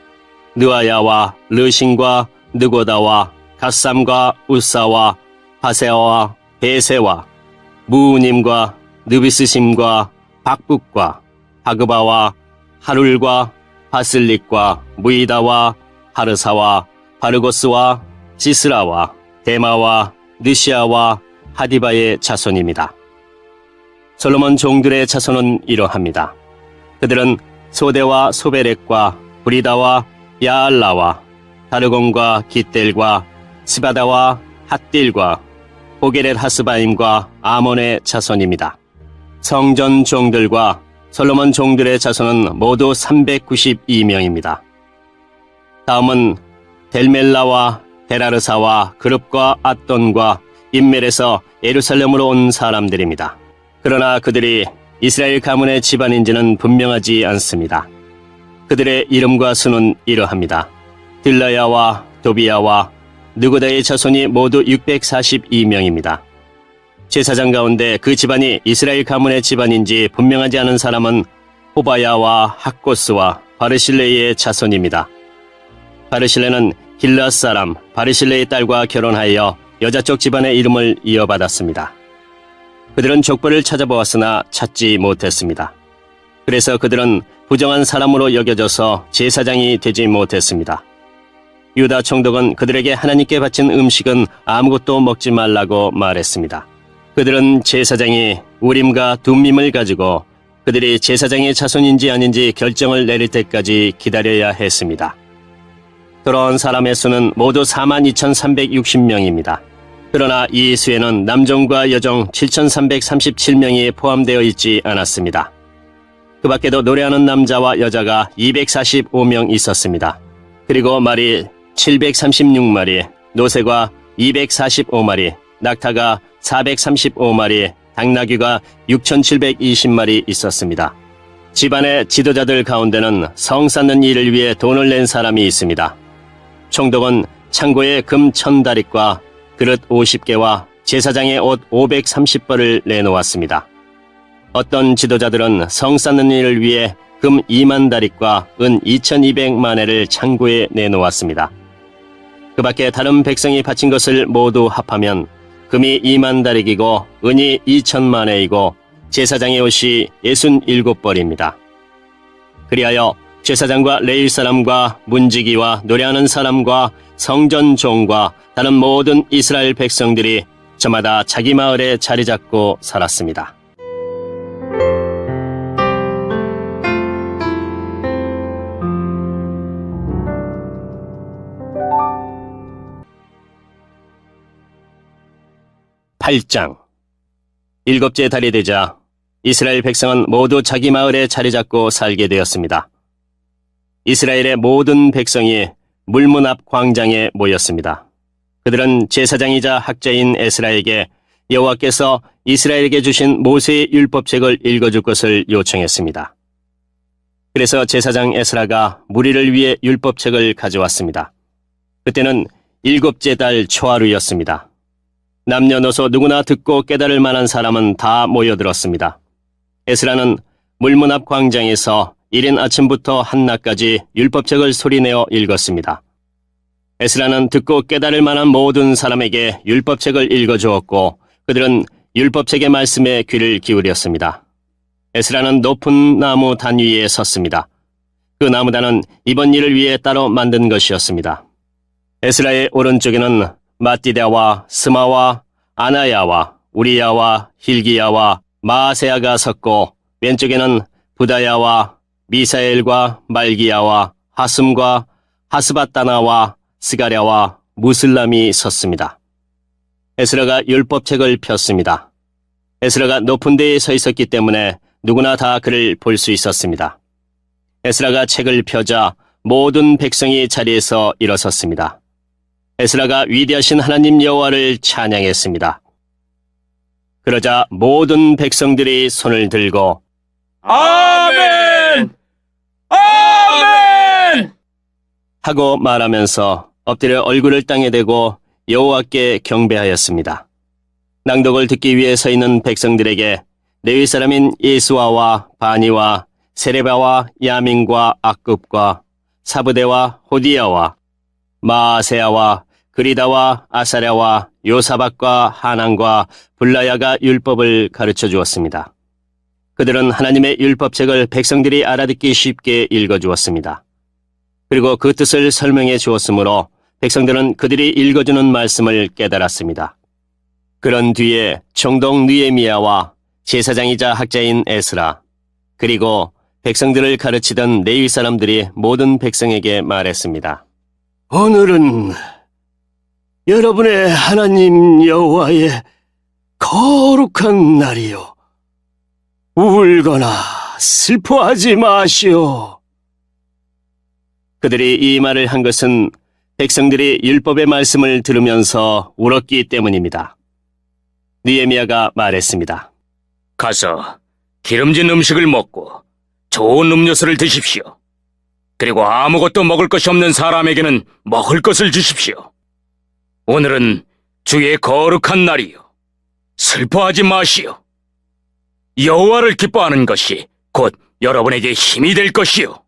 느아야와 르신과 느고다와 갓삼과 우사와 하세와 베세와 무우님과 느비스심과 박북과 하그바와 하룰과 바슬릭과 무이다와 하르사와 바르고스와 시스라와 데마와 느시아와 하디바의 자손입니다. 솔로몬 종들의 자손은 이러합니다. 그들은 소데와 소베렉과 브리다와 야알라와 다르곤과 깃델과 스바다와 핫딜과 호게렛 하스바임과 아몬의 자손입니다. 성전 종들과 솔로몬 종들의 자손은 모두 392명입니다. 다음은 델멜라와 베라르사와 그룹과 앗돈과 임멜에서 예루살렘으로 온 사람들입니다. 그러나 그들이 이스라엘 가문의 집안인지는 분명하지 않습니다. 그들의 이름과 수는 이러합니다. 딜라야와 도비야와 느고다의 자손이 모두 642명입니다. 제사장 가운데 그 집안이 이스라엘 가문의 집안인지 분명하지 않은 사람은 호바야와 학고스와 바르실레의 자손입니다. 바르실레는 길르앗 사람 바르실레의 딸과 결혼하여 여자 쪽 집안의 이름을 이어받았습니다. 그들은 족보를 찾아보았으나 찾지 못했습니다. 그래서 그들은 부정한 사람으로 여겨져서 제사장이 되지 못했습니다. 유다 총독은 그들에게 하나님께 바친 음식은 아무것도 먹지 말라고 말했습니다. 그들은 제사장이 우림과 둠밈을 가지고 그들이 제사장의 자손인지 아닌지 결정을 내릴 때까지 기다려야 했습니다. 돌아온 사람의 수는 모두 42,360명입니다. 그러나 이 수에는 남종과 여종 7,337명이 포함되어 있지 않았습니다. 그 밖에도 노래하는 남자와 여자가 245명 있었습니다. 그리고 말이 736마리, 노새가 245마리, 낙타가 435마리, 당나귀가 6,720마리 있었습니다. 집안의 지도자들 가운데는 성 쌓는 일을 위해 돈을 낸 사람이 있습니다. 총독은 창고에 금 1,000다릿과 그릇 50개와 제사장의 옷 530벌을 내놓았습니다. 어떤 지도자들은 성 쌓는 일을 위해 금 2만 다릿과 은 2,200만회를 창고에 내놓았습니다. 그 밖에 다른 백성이 바친 것을 모두 합하면 금이 2만 다릭이고 은이 2,000만회이고 제사장의 옷이 67벌입니다. 그리하여 제사장과 레위 사람과 문지기와 노래하는 사람과 성전 종과 다른 모든 이스라엘 백성들이 저마다 자기 마을에 자리 잡고 살았습니다. (8장) 일곱째 달이 되자 이스라엘 백성은 모두 자기 마을에 자리 잡고 살게 되었습니다. 이스라엘의 모든 백성이 물문 앞 광장에 모였습니다. 그들은 제사장이자 학자인 에스라에게 여호와께서 이스라엘에게 주신 모세의 율법책을 읽어줄 것을 요청했습니다. 그래서 제사장 에스라가 무리를 위해 율법책을 가져왔습니다. 그때는 일곱째 달 초하루였습니다. 남녀노소 누구나 듣고 깨달을 만한 사람은 다 모여들었습니다. 에스라는 물문 앞 광장에서 이른 아침부터 한낮까지 율법책을 소리내어 읽었습니다. 에스라는 듣고 깨달을 만한 모든 사람에게 율법책을 읽어주었고 그들은 율법책의 말씀에 귀를 기울였습니다. 에스라는 높은 나무 단 위에 섰습니다. 그 나무단은 이번 일을 위해 따로 만든 것이었습니다. 에스라의 오른쪽에는 마띠다와 스마와 아나야와 우리야와 힐기야와 마아세야가 섰고 왼쪽에는 부다야와 미사엘과 말기야와 하숨과 하스바다나와 스가랴와 무슬람이 섰습니다. 에스라가 율법책을 폈습니다. 에스라가 높은 데에 서 있었기 때문에 누구나 다 그를 볼 수 있었습니다. 에스라가 책을 펴자 모든 백성이 자리에서 일어섰습니다. 에스라가 위대하신 하나님 여호와를 찬양했습니다. 그러자 모든 백성들이 손을 들고 아멘! 아멘! 하고 말하면서 엎드려 얼굴을 땅에 대고 여호와께 경배하였습니다. 낭독을 듣기 위해 서 있는 백성들에게 레위 사람인 예수아와 바니와 세레바와 야민과 악굽과 사브데와 호디야와 마아세야와 그리다와 아사랴와 요사박과 하난과 블라야가 율법을 가르쳐 주었습니다. 그들은 하나님의 율법책을 백성들이 알아듣기 쉽게 읽어 주었습니다. 그리고 그 뜻을 설명해 주었으므로 백성들은 그들이 읽어주는 말씀을 깨달았습니다. 그런 뒤에 총독 느헤미야와 제사장이자 학자인 에스라, 그리고 백성들을 가르치던 레위 사람들이 모든 백성에게 말했습니다. 오늘은 여러분의 하나님 여호와의 거룩한 날이요. 울거나 슬퍼하지 마시오. 그들이 이 말을 한 것은 백성들이 율법의 말씀을 들으면서 울었기 때문입니다. 느헤미야가 말했습니다. 가서 기름진 음식을 먹고 좋은 음료수를 드십시오. 그리고 아무것도 먹을 것이 없는 사람에게는 먹을 것을 주십시오. 오늘은 주의 거룩한 날이요. 슬퍼하지 마시오. 여호와를 기뻐하는 것이 곧 여러분에게 힘이 될 것이요.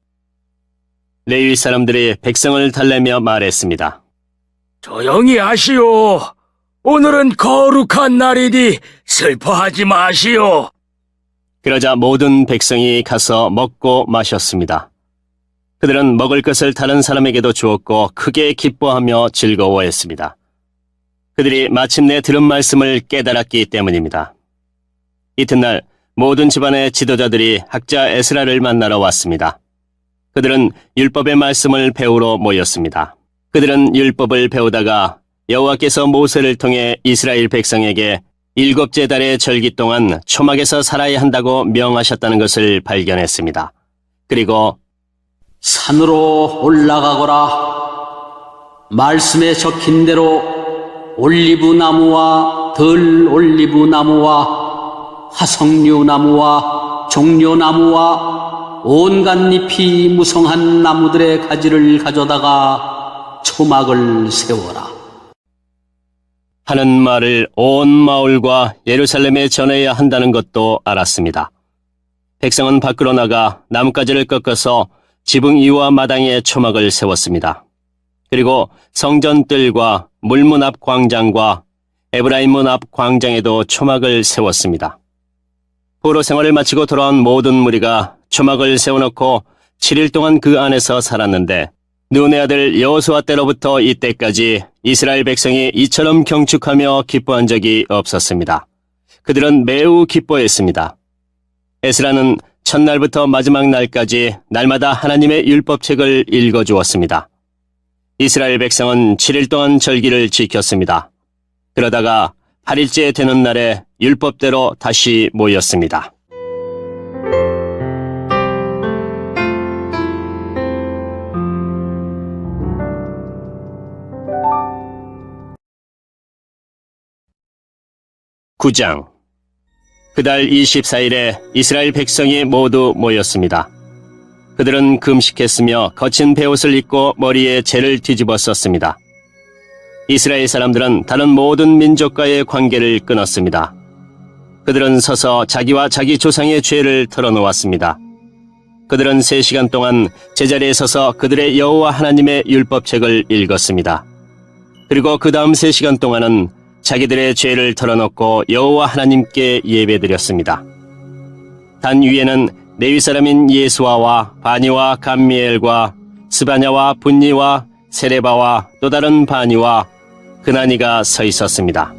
레위 사람들이 백성을 달래며 말했습니다. 조용히 하시오. 오늘은 거룩한 날이니 슬퍼하지 마시오. 그러자 모든 백성이 가서 먹고 마셨습니다. 그들은 먹을 것을 다른 사람에게도 주었고 크게 기뻐하며 즐거워했습니다. 그들이 마침내 들은 말씀을 깨달았기 때문입니다. 이튿날 모든 집안의 지도자들이 학자 에스라를 만나러 왔습니다. 그들은 율법의 말씀을 배우러 모였습니다. 그들은 율법을 배우다가 여호와께서 모세를 통해 이스라엘 백성에게 7째 달의 절기 동안 초막에서 살아야 한다고 명하셨다는 것을 발견했습니다. 그리고 산으로 올라가거라. 말씀에 적힌 대로 올리브 나무와 덜 올리브 나무와 화석류 나무와 종려 나무와 온갖 잎이 무성한 나무들의 가지를 가져다가 초막을 세워라. 하는 말을 온 마을과 예루살렘에 전해야 한다는 것도 알았습니다. 백성은 밖으로 나가 나뭇가지를 꺾어서 지붕 위와 마당에 초막을 세웠습니다. 그리고 성전 뜰과 물문 앞 광장과 에브라임 문 앞 광장에도 초막을 세웠습니다. 포로 생활을 마치고 돌아온 모든 무리가 초막을 세워놓고 7일 동안 그 안에서 살았는데 눈의 아들 여호수아 때로부터 이때까지 이스라엘 백성이 이처럼 경축하며 기뻐한 적이 없었습니다. 그들은 매우 기뻐했습니다. 에스라는 첫날부터 마지막 날까지 날마다 하나님의 율법책을 읽어주었습니다. 이스라엘 백성은 7일 동안 절기를 지켰습니다. 그러다가 8일째 되는 날에 율법대로 다시 모였습니다. (9장) 그달 24일에 이스라엘 백성이 모두 모였습니다. 그들은 금식했으며 거친 베옷을 입고 머리에 재를 뒤집어 썼습니다. 이스라엘 사람들은 다른 모든 민족과의 관계를 끊었습니다. 그들은 서서 자기와 자기 조상의 죄를 털어놓았습니다. 그들은 3시간 동안 제자리에 서서 그들의 여호와 하나님의 율법책을 읽었습니다. 그리고 그 다음 3시간 동안은 자기들의 죄를 털어놓고 여호와 하나님께 예배드렸습니다. 단 위에는 레위 사람인 예수아와 바니와 감미엘과 스바냐와 분니와 세레바와 또 다른 바니와 그나니가 서 있었습니다.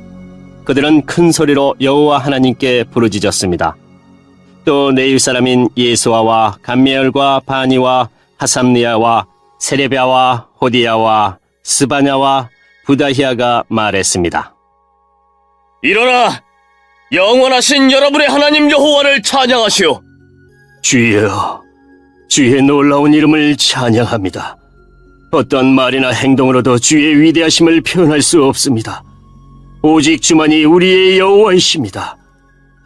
그들은 큰 소리로 여호와 하나님께 부르짖었습니다. 또 내 윗사람인 예수아와 감메엘과 바니와 하삼니아와 세레비아와 호디야와 스바냐와 부다히아가 말했습니다. 일어나! 영원하신 여러분의 하나님 여호와를 찬양하시오. 주여, 주의 놀라운 이름을 찬양합니다. 어떤 말이나 행동으로도 주의 위대하심을 표현할 수 없습니다. 오직 주만이 우리의 여호와이십니다.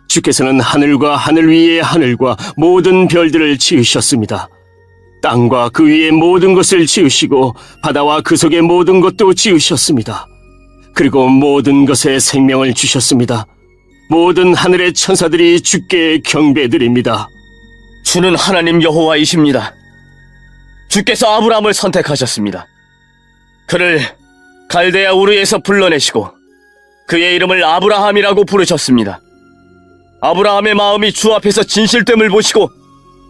주께서는 하늘과 하늘 위의 하늘과 모든 별들을 지으셨습니다. 땅과 그 위의 모든 것을 지으시고 바다와 그 속의 모든 것도 지으셨습니다. 그리고 모든 것에 생명을 주셨습니다. 모든 하늘의 천사들이 주께 경배드립니다. 주는 하나님 여호와이십니다. 주께서 아브라함을 선택하셨습니다. 그를 갈대아 우르에서 불러내시고 그의 이름을 아브라함이라고 부르셨습니다. 아브라함의 마음이 주 앞에서 진실됨을 보시고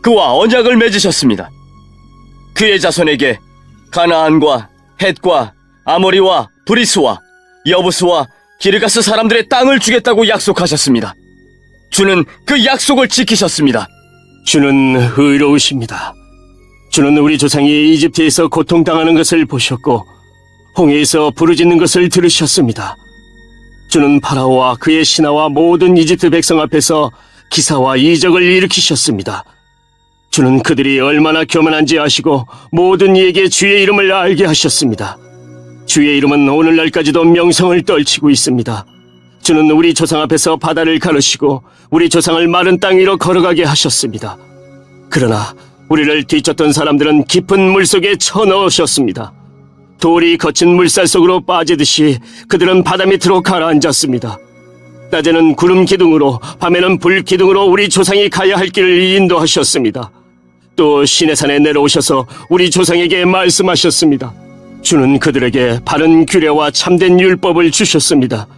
그와 언약을 맺으셨습니다. 그의 자손에게 가나안과 헷과 아모리와 브리스와 여부스와 기르가스 사람들의 땅을 주겠다고 약속하셨습니다. 주는 그 약속을 지키셨습니다. 주는 의로우십니다. 주는 우리 조상이 이집트에서 고통당하는 것을 보셨고 홍해에서 부르짖는 것을 들으셨습니다. 주는 파라오와 그의 신하와 모든 이집트 백성 앞에서 기사와 이적을 일으키셨습니다. 주는 그들이 얼마나 교만한지 아시고 모든 이에게 주의 이름을 알게 하셨습니다. 주의 이름은 오늘날까지도 명성을 떨치고 있습니다. 주는 우리 조상 앞에서 바다를 가르시고 우리 조상을 마른 땅 위로 걸어가게 하셨습니다. 그러나 우리를 뒤쫓던 사람들은 깊은 물속에 쳐넣으셨습니다. 돌이 거친 물살 속으로 빠지듯이 그들은 바다 밑으로 가라앉았습니다. 낮에는 구름 기둥으로 밤에는 불 기둥으로 우리 조상이 가야 할 길을 인도하셨습니다. 또 시내산에 내려오셔서 우리 조상에게 말씀하셨습니다. 주는 그들에게 바른 규례와 참된 율법을 주셨습니다.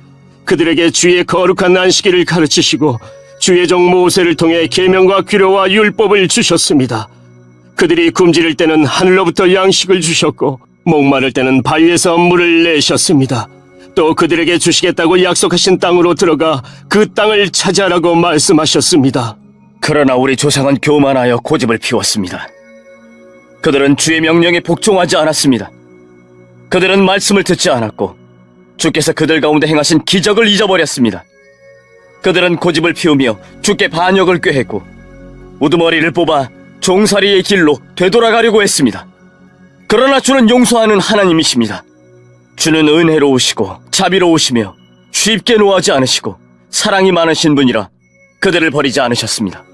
그들에게 주의 거룩한 안식일을 가르치시고 주의 종 모세를 통해 계명과 규례와 율법을 주셨습니다. 그들이 굶주릴 때는 하늘로부터 양식을 주셨고 목마를 때는 바위에서 물을 내셨습니다. 또 그들에게 주시겠다고 약속하신 땅으로 들어가 그 땅을 차지하라고 말씀하셨습니다. 그러나 우리 조상은 교만하여 고집을 피웠습니다. 그들은 주의 명령에 복종하지 않았습니다. 그들은 말씀을 듣지 않았고 주께서 그들 가운데 행하신 기적을 잊어버렸습니다. 그들은 고집을 피우며 주께 반역을 꾀했고 우두머리를 뽑아 종살이의 길로 되돌아가려고 했습니다. 그러나 주는 용서하는 하나님이십니다. 주는 은혜로우시고 자비로우시며 쉽게 노하지 않으시고 사랑이 많으신 분이라 그들을 버리지 않으셨습니다.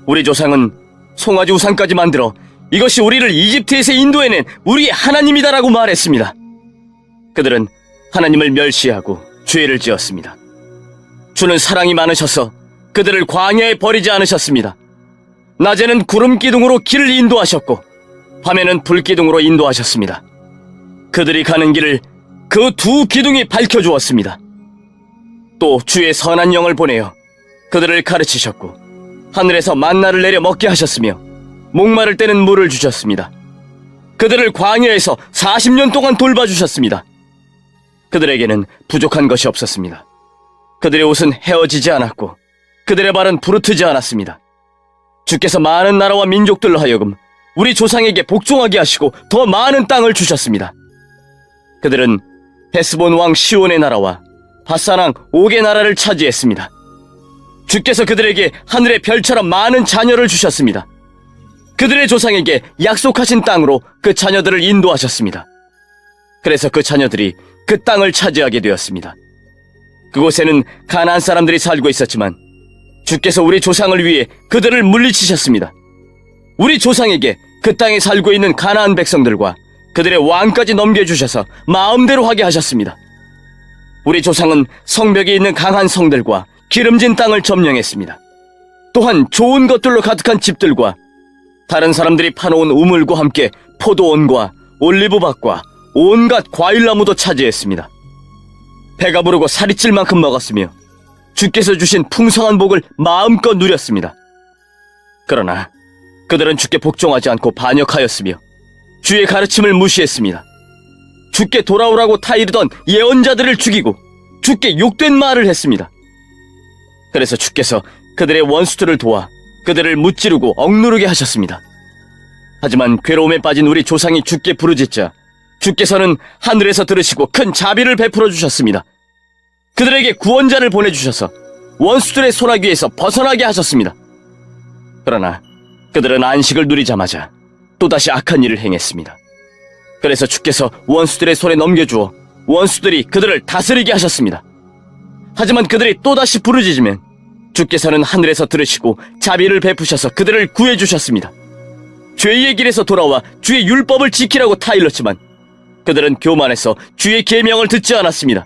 우리 조상은 송아지 우상까지 만들어 이것이 우리를 이집트에서 인도해낸 우리의 하나님이다라고 말했습니다. 그들은 하나님을 멸시하고 죄를 지었습니다. 주는 사랑이 많으셔서 그들을 광야에 버리지 않으셨습니다. 낮에는 구름 기둥으로 길을 인도하셨고 밤에는 불 기둥으로 인도하셨습니다. 그들이 가는 길을 그 두 기둥이 밝혀주었습니다. 또 주의 선한 영을 보내어 그들을 가르치셨고 하늘에서 만나를 내려 먹게 하셨으며 목마를 때는 물을 주셨습니다. 그들을 광야에서 40년 동안 돌봐주셨습니다. 그들에게는 부족한 것이 없었습니다. 그들의 옷은 헤어지지 않았고 그들의 발은 부르트지 않았습니다. 주께서 많은 나라와 민족들로 하여금 우리 조상에게 복종하게 하시고 더 많은 땅을 주셨습니다. 그들은 헤스본 왕 시온의 나라와 바산 왕 옥의 나라를 차지했습니다. 주께서 그들에게 하늘의 별처럼 많은 자녀를 주셨습니다. 그들의 조상에게 약속하신 땅으로 그 자녀들을 인도하셨습니다. 그래서 그 자녀들이 그 땅을 차지하게 되었습니다. 그곳에는 가나안 사람들이 살고 있었지만 주께서 우리 조상을 위해 그들을 물리치셨습니다. 우리 조상에게 그 땅에 살고 있는 가나안 백성들과 그들의 왕까지 넘겨주셔서 마음대로 하게 하셨습니다. 우리 조상은 성벽이 있는 강한 성들과 기름진 땅을 점령했습니다. 또한 좋은 것들로 가득한 집들과 다른 사람들이 파놓은 우물과 함께 포도원과 올리브밭과 온갖 과일나무도 차지했습니다. 배가 부르고 살이 찔 만큼 먹었으며 주께서 주신 풍성한 복을 마음껏 누렸습니다. 그러나 그들은 주께 복종하지 않고 반역하였으며 주의 가르침을 무시했습니다. 주께 돌아오라고 타이르던 예언자들을 죽이고 주께 욕된 말을 했습니다. 그래서 주께서 그들의 원수들을 도와 그들을 무찌르고 억누르게 하셨습니다. 하지만 괴로움에 빠진 우리 조상이 주께 부르짖자 주께서는 하늘에서 들으시고 큰 자비를 베풀어 주셨습니다. 그들에게 구원자를 보내주셔서 원수들의 소나기에서 벗어나게 하셨습니다. 그러나 그들은 안식을 누리자마자 또다시 악한 일을 행했습니다. 그래서 주께서 원수들의 손에 넘겨주어 원수들이 그들을 다스리게 하셨습니다. 하지만 그들이 또다시 부르짖으면 주께서는 하늘에서 들으시고 자비를 베푸셔서 그들을 구해주셨습니다. 죄의 길에서 돌아와 주의 율법을 지키라고 타일렀지만 그들은 교만해서 주의 계명을 듣지 않았습니다.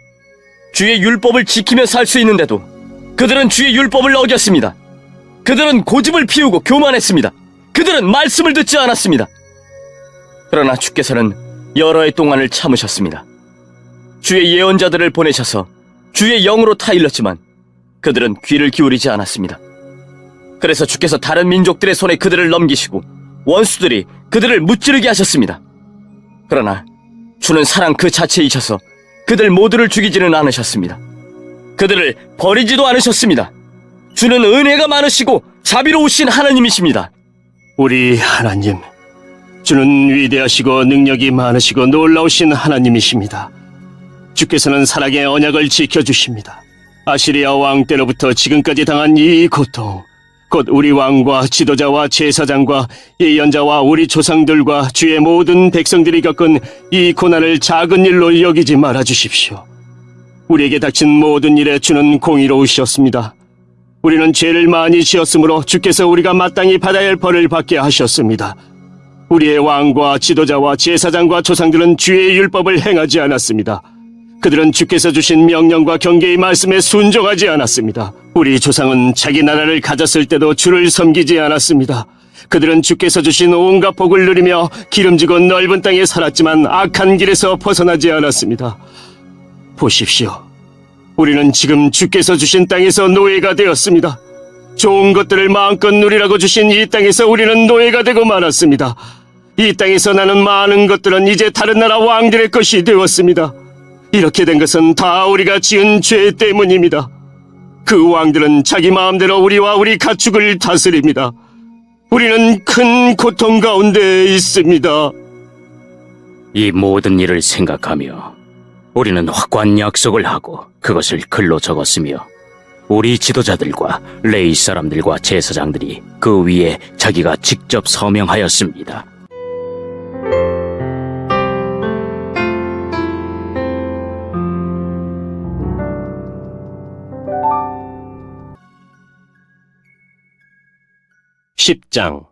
주의 율법을 지키며 살 수 있는데도 그들은 주의 율법을 어겼습니다. 그들은 고집을 피우고 교만했습니다. 그들은 말씀을 듣지 않았습니다. 그러나 주께서는 여러 해 동안을 참으셨습니다. 주의 예언자들을 보내셔서 주의 영으로 타일렀지만 그들은 귀를 기울이지 않았습니다. 그래서 주께서 다른 민족들의 손에 그들을 넘기시고 원수들이 그들을 무찌르게 하셨습니다. 그러나 주는 사랑 그 자체이셔서 그들 모두를 죽이지는 않으셨습니다. 그들을 버리지도 않으셨습니다. 주는 은혜가 많으시고 자비로우신 하나님이십니다. 우리 하나님, 주는 위대하시고 능력이 많으시고 놀라우신 하나님이십니다. 주께서는 사랑의 언약을 지켜주십니다. 아시리아 왕 때로부터 지금까지 당한 이 고통, 곧 우리 왕과 지도자와 제사장과 예언자와 우리 조상들과 주의 모든 백성들이 겪은 이 고난을 작은 일로 여기지 말아 주십시오. 우리에게 닥친 모든 일에 주는 공의로우셨습니다. 우리는 죄를 많이 지었으므로 주께서 우리가 마땅히 받아야 할 벌을 받게 하셨습니다. 우리의 왕과 지도자와 제사장과 조상들은 주의 율법을 행하지 않았습니다. 그들은 주께서 주신 명령과 경계의 말씀에 순종하지 않았습니다. 우리 조상은 자기 나라를 가졌을 때도 주를 섬기지 않았습니다. 그들은 주께서 주신 온갖 복을 누리며 기름지고 넓은 땅에 살았지만 악한 길에서 벗어나지 않았습니다. 보십시오. 우리는 지금 주께서 주신 땅에서 노예가 되었습니다. 좋은 것들을 마음껏 누리라고 주신 이 땅에서 우리는 노예가 되고 말았습니다. 이 땅에서 나는 많은 것들은 이제 다른 나라 왕들의 것이 되었습니다. 이렇게 된 것은 다 우리가 지은 죄 때문입니다. 그 왕들은 자기 마음대로 우리와 우리 가축을 다스립니다. 우리는 큰 고통 가운데 있습니다. 이 모든 일을 생각하며 우리는 확고한 약속을 하고 그것을 글로 적었으며 우리 지도자들과 레위 사람들과 제사장들이 그 위에 자기가 직접 서명하였습니다. (10장)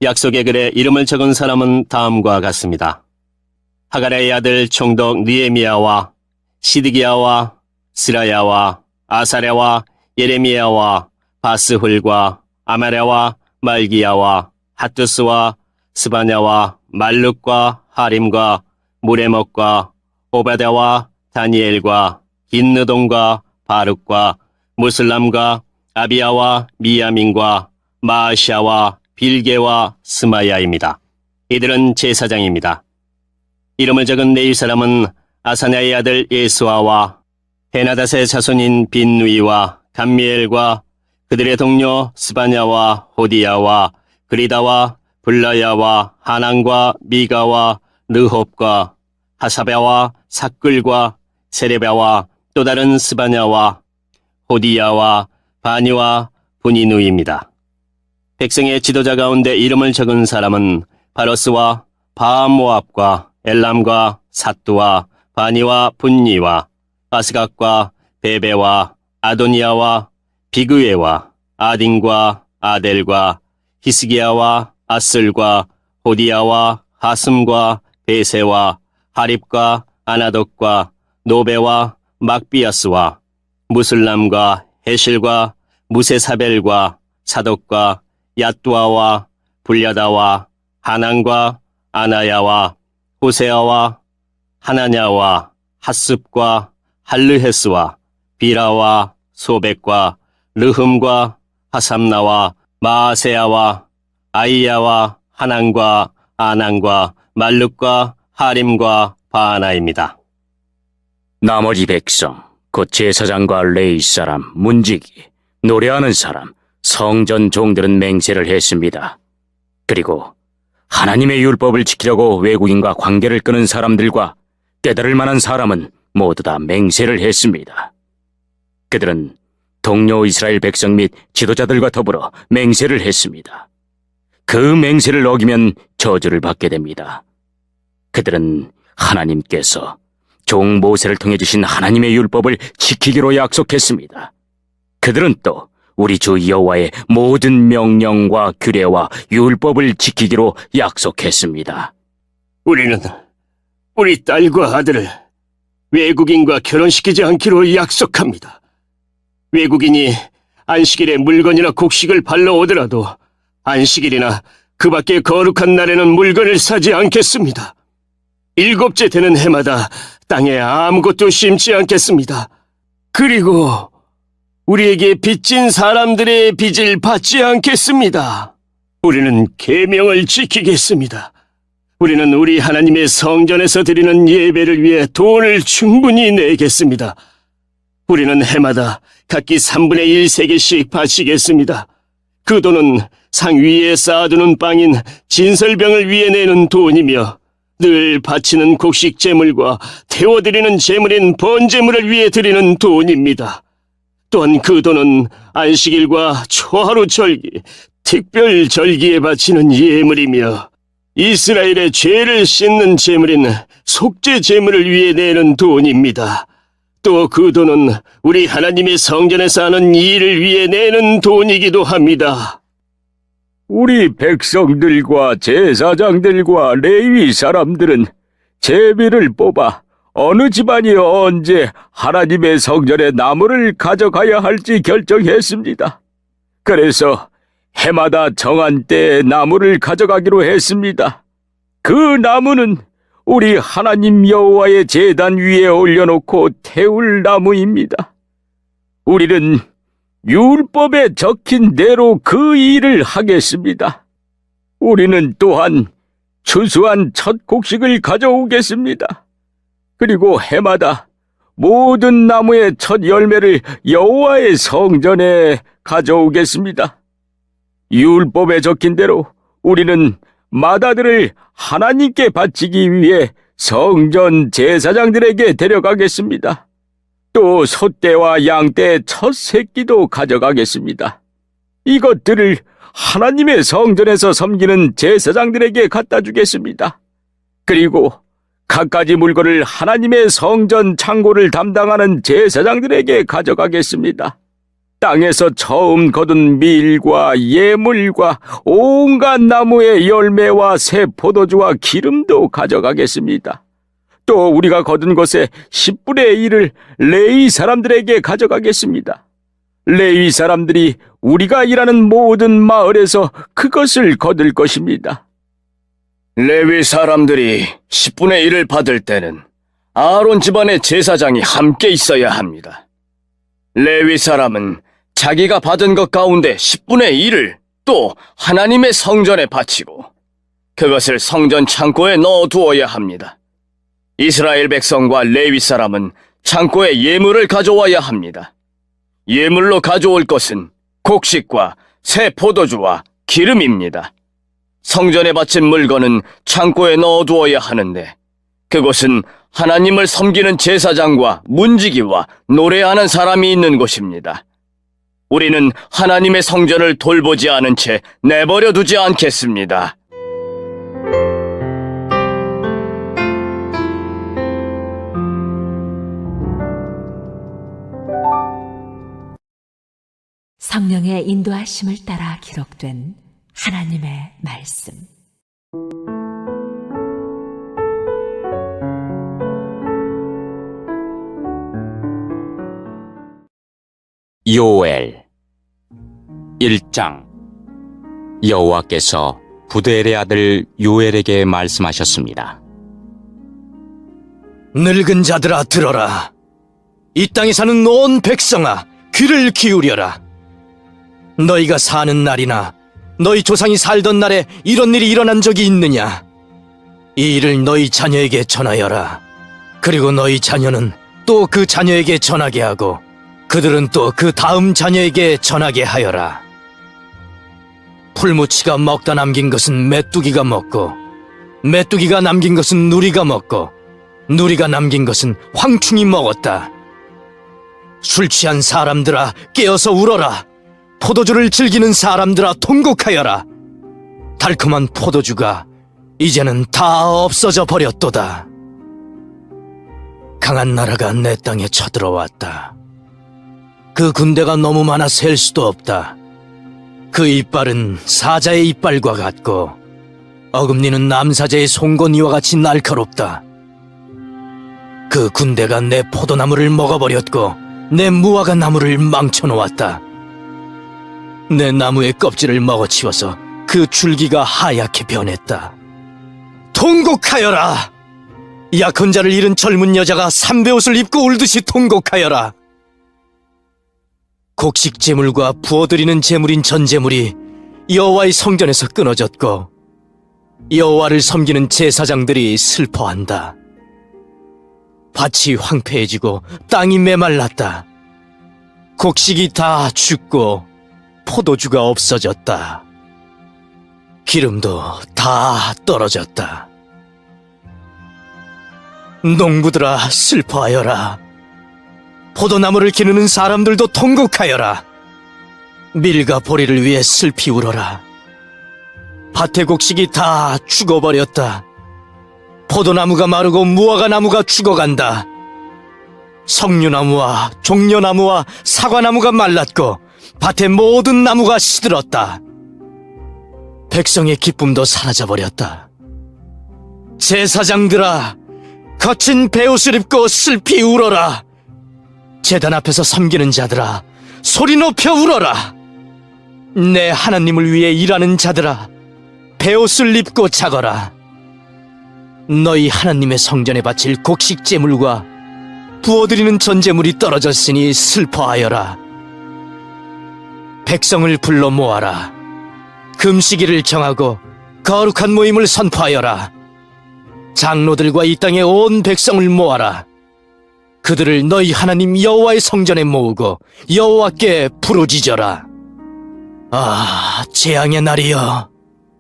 약속의 글에 이름을 적은 사람은 다음과 같습니다. 하가랴의 아들 총독 느헤미야와 시드기야와 스라야와 아사랴와 예레미야와 바스훌과 아마랴와 말기야와 핫두스와 스바냐와 말룩과 하림과 무레목과 오바댜와 다니엘과 긴느동과 바룩과 무슬람과 아비야와 미야민과 마아시아와 빌게와 스마야입니다. 이들은 제사장입니다. 이름을 적은 레위 사람은 아사냐의 아들 예수아와 헤나닷의 자손인 빈누이와 감미엘과 그들의 동료 스바냐와 호디야와 그리다와 블라야와 하난과 미가와 르홉과 하사랴와 삭글과 세레랴와 또 다른 스바냐와 호디야와 바니와 분이누입니다. 백성의 지도자 가운데 이름을 적은 사람은 바로스와 바모압과 엘람과 삿두와 바니와 분니와 바스각과 베베와 아도니아와 비그웨와 아딘과 아델과 히스기야와 아슬과 호디야와 하슴과 베세와 하립과 아나독과 노베와 막비아스와 무슬람과 헤실과 무세사벨과 사독과 야뚜아와 불야다와 하난과 아나야와 호세아와 하나냐와 핫습과 할르헤스와 비라와 소백과 르흠과 하삼나와 마아세야와 아이야와 하난과 아난과 말룩과 하림과 바하나입니다. 나머지 백성, 곧 제사장과 레위 사람, 문지기, 노래하는 사람, 성전 종들은 맹세를 했습니다. 그리고 하나님의 율법을 지키려고 외국인과 관계를 끊은 사람들과 깨달을 만한 사람은 모두 다 맹세를 했습니다. 그들은 동료 이스라엘 백성 및 지도자들과 더불어 맹세를 했습니다. 그 맹세를 어기면 저주를 받게 됩니다. 그들은 하나님께서 종 모세를 통해 주신 하나님의 율법을 지키기로 약속했습니다. 그들은 또 우리 주 여호와의 모든 명령과 규례와 율법을 지키기로 약속했습니다. 우리는 우리 딸과 아들을 외국인과 결혼시키지 않기로 약속합니다. 외국인이 안식일에 물건이나 곡식을 발러 오더라도 안식일이나 그 밖에 거룩한 날에는 물건을 사지 않겠습니다. 일곱째 되는 해마다 땅에 아무것도 심지 않겠습니다. 그리고 우리에게 빚진 사람들의 빚을 받지 않겠습니다. 우리는 계명을 지키겠습니다. 우리는 우리 하나님의 성전에서 드리는 예배를 위해 돈을 충분히 내겠습니다. 우리는 해마다 각기 3분의 1 세계씩 바치겠습니다. 그 돈은 상 위에 쌓아두는 빵인 진설병을 위해 내는 돈이며 늘 바치는 곡식 제물과 태워드리는 제물인 번제물을 위해 드리는 돈입니다. 또한 그 돈은 안식일과 초하루 절기, 특별 절기에 바치는 예물이며 이스라엘의 죄를 씻는 제물인 속죄 제물을 위해 내는 돈입니다. 또 그 돈은 우리 하나님의 성전에서 하는 일을 위해 내는 돈이기도 합니다. 우리 백성들과 제사장들과 레위 사람들은 제비를 뽑아 어느 집안이 언제 하나님의 성전에 나무를 가져가야 할지 결정했습니다. 그래서 해마다 정한 때에 나무를 가져가기로 했습니다. 그 나무는 우리 하나님 여호와의 제단 위에 올려놓고 태울 나무입니다. 우리는 율법에 적힌 대로 그 일을 하겠습니다. 우리는 또한 추수한 첫 곡식을 가져오겠습니다. 그리고 해마다 모든 나무의 첫 열매를 여호와의 성전에 가져오겠습니다. 율법에 적힌 대로 우리는 마다들을 하나님께 바치기 위해 성전 제사장들에게 데려가겠습니다. 또 소떼와 양떼의 첫 새끼도 가져가겠습니다. 이것들을 하나님의 성전에서 섬기는 제사장들에게 갖다 주겠습니다. 그리고 갖가지 물건을 하나님의 성전 창고를 담당하는 제사장들에게 가져가겠습니다. 땅에서 처음 거둔 밀과 예물과 온갖 나무의 열매와 새 포도주와 기름도 가져가겠습니다. 또 우리가 거둔 것의 10분의 1을 레위 사람들에게 가져가겠습니다. 레위 사람들이 우리가 일하는 모든 마을에서 그것을 거둘 것입니다. 레위 사람들이 10분의 1을 받을 때는 아론 집안의 제사장이 함께 있어야 합니다. 레위 사람은 자기가 받은 것 가운데 10분의 1을 또 하나님의 성전에 바치고 그것을 성전 창고에 넣어두어야 합니다. 이스라엘 백성과 레위 사람은 창고에 예물을 가져와야 합니다. 예물로 가져올 것은 곡식과 새 포도주와 기름입니다. 성전에 바친 물건은 창고에 넣어두어야 하는데 그곳은 하나님을 섬기는 제사장과 문지기와 노래하는 사람이 있는 곳입니다. 우리는 하나님의 성전을 돌보지 않은 채 내버려 두지 않겠습니다. 성령의 인도하심을 따라 기록된 하나님의 말씀. 요엘 1장. 여호와께서 부드엘의 아들 요엘에게 말씀하셨습니다. 늙은 자들아 들어라. 이 땅에 사는 온 백성아 귀를 기울여라. 너희가 사는 날이나 너희 조상이 살던 날에 이런 일이 일어난 적이 있느냐? 이 일을 너희 자녀에게 전하여라. 그리고 너희 자녀는 또 그 자녀에게 전하게 하고 그들은 또 그 다음 자녀에게 전하게 하여라. 풀무치가 먹다 남긴 것은 메뚜기가 먹고, 메뚜기가 남긴 것은 누리가 먹고, 누리가 남긴 것은 황충이 먹었다. 술 취한 사람들아 깨어서 울어라. 포도주를 즐기는 사람들아 통곡하여라. 달콤한 포도주가 이제는 다 없어져 버렸도다. 강한 나라가 내 땅에 쳐들어왔다. 그 군대가 너무 많아 셀 수도 없다. 그 이빨은 사자의 이빨과 같고 어금니는 남사자의 송곳니와 같이 날카롭다. 그 군대가 내 포도나무를 먹어버렸고 내 무화과 나무를 망쳐놓았다. 내 나무의 껍질을 먹어치워서 그 줄기가 하얗게 변했다. 통곡하여라! 약혼자를 잃은 젊은 여자가 삼배옷을 입고 울듯이 통곡하여라! 곡식 제물과 부어드리는 제물인 전제물이 여호와의 성전에서 끊어졌고 여호와를 섬기는 제사장들이 슬퍼한다. 밭이 황폐해지고 땅이 메말랐다. 곡식이 다 죽고 포도주가 없어졌다. 기름도 다 떨어졌다. 농부들아 슬퍼하여라. 포도나무를 기르는 사람들도 통곡하여라. 밀과 보리를 위해 슬피 울어라. 밭의 곡식이 다 죽어버렸다. 포도나무가 마르고 무화과 나무가 죽어간다. 석류나무와 종려나무와 사과나무가 말랐고 밭의 모든 나무가 시들었다. 백성의 기쁨도 사라져버렸다. 제사장들아, 거친 베옷을 입고 슬피 울어라. 제단 앞에서 섬기는 자들아, 소리 높여 울어라. 내 하나님을 위해 일하는 자들아, 베옷을 입고 자거라. 너희 하나님의 성전에 바칠 곡식 제물과 부어드리는 전제물이 떨어졌으니 슬퍼하여라. 백성을 불러 모아라. 금식일을 정하고 거룩한 모임을 선포하여라. 장로들과 이 땅의 온 백성을 모아라. 그들을 너희 하나님 여호와의 성전에 모으고 여호와께 부르짖어라. 아, 재앙의 날이여,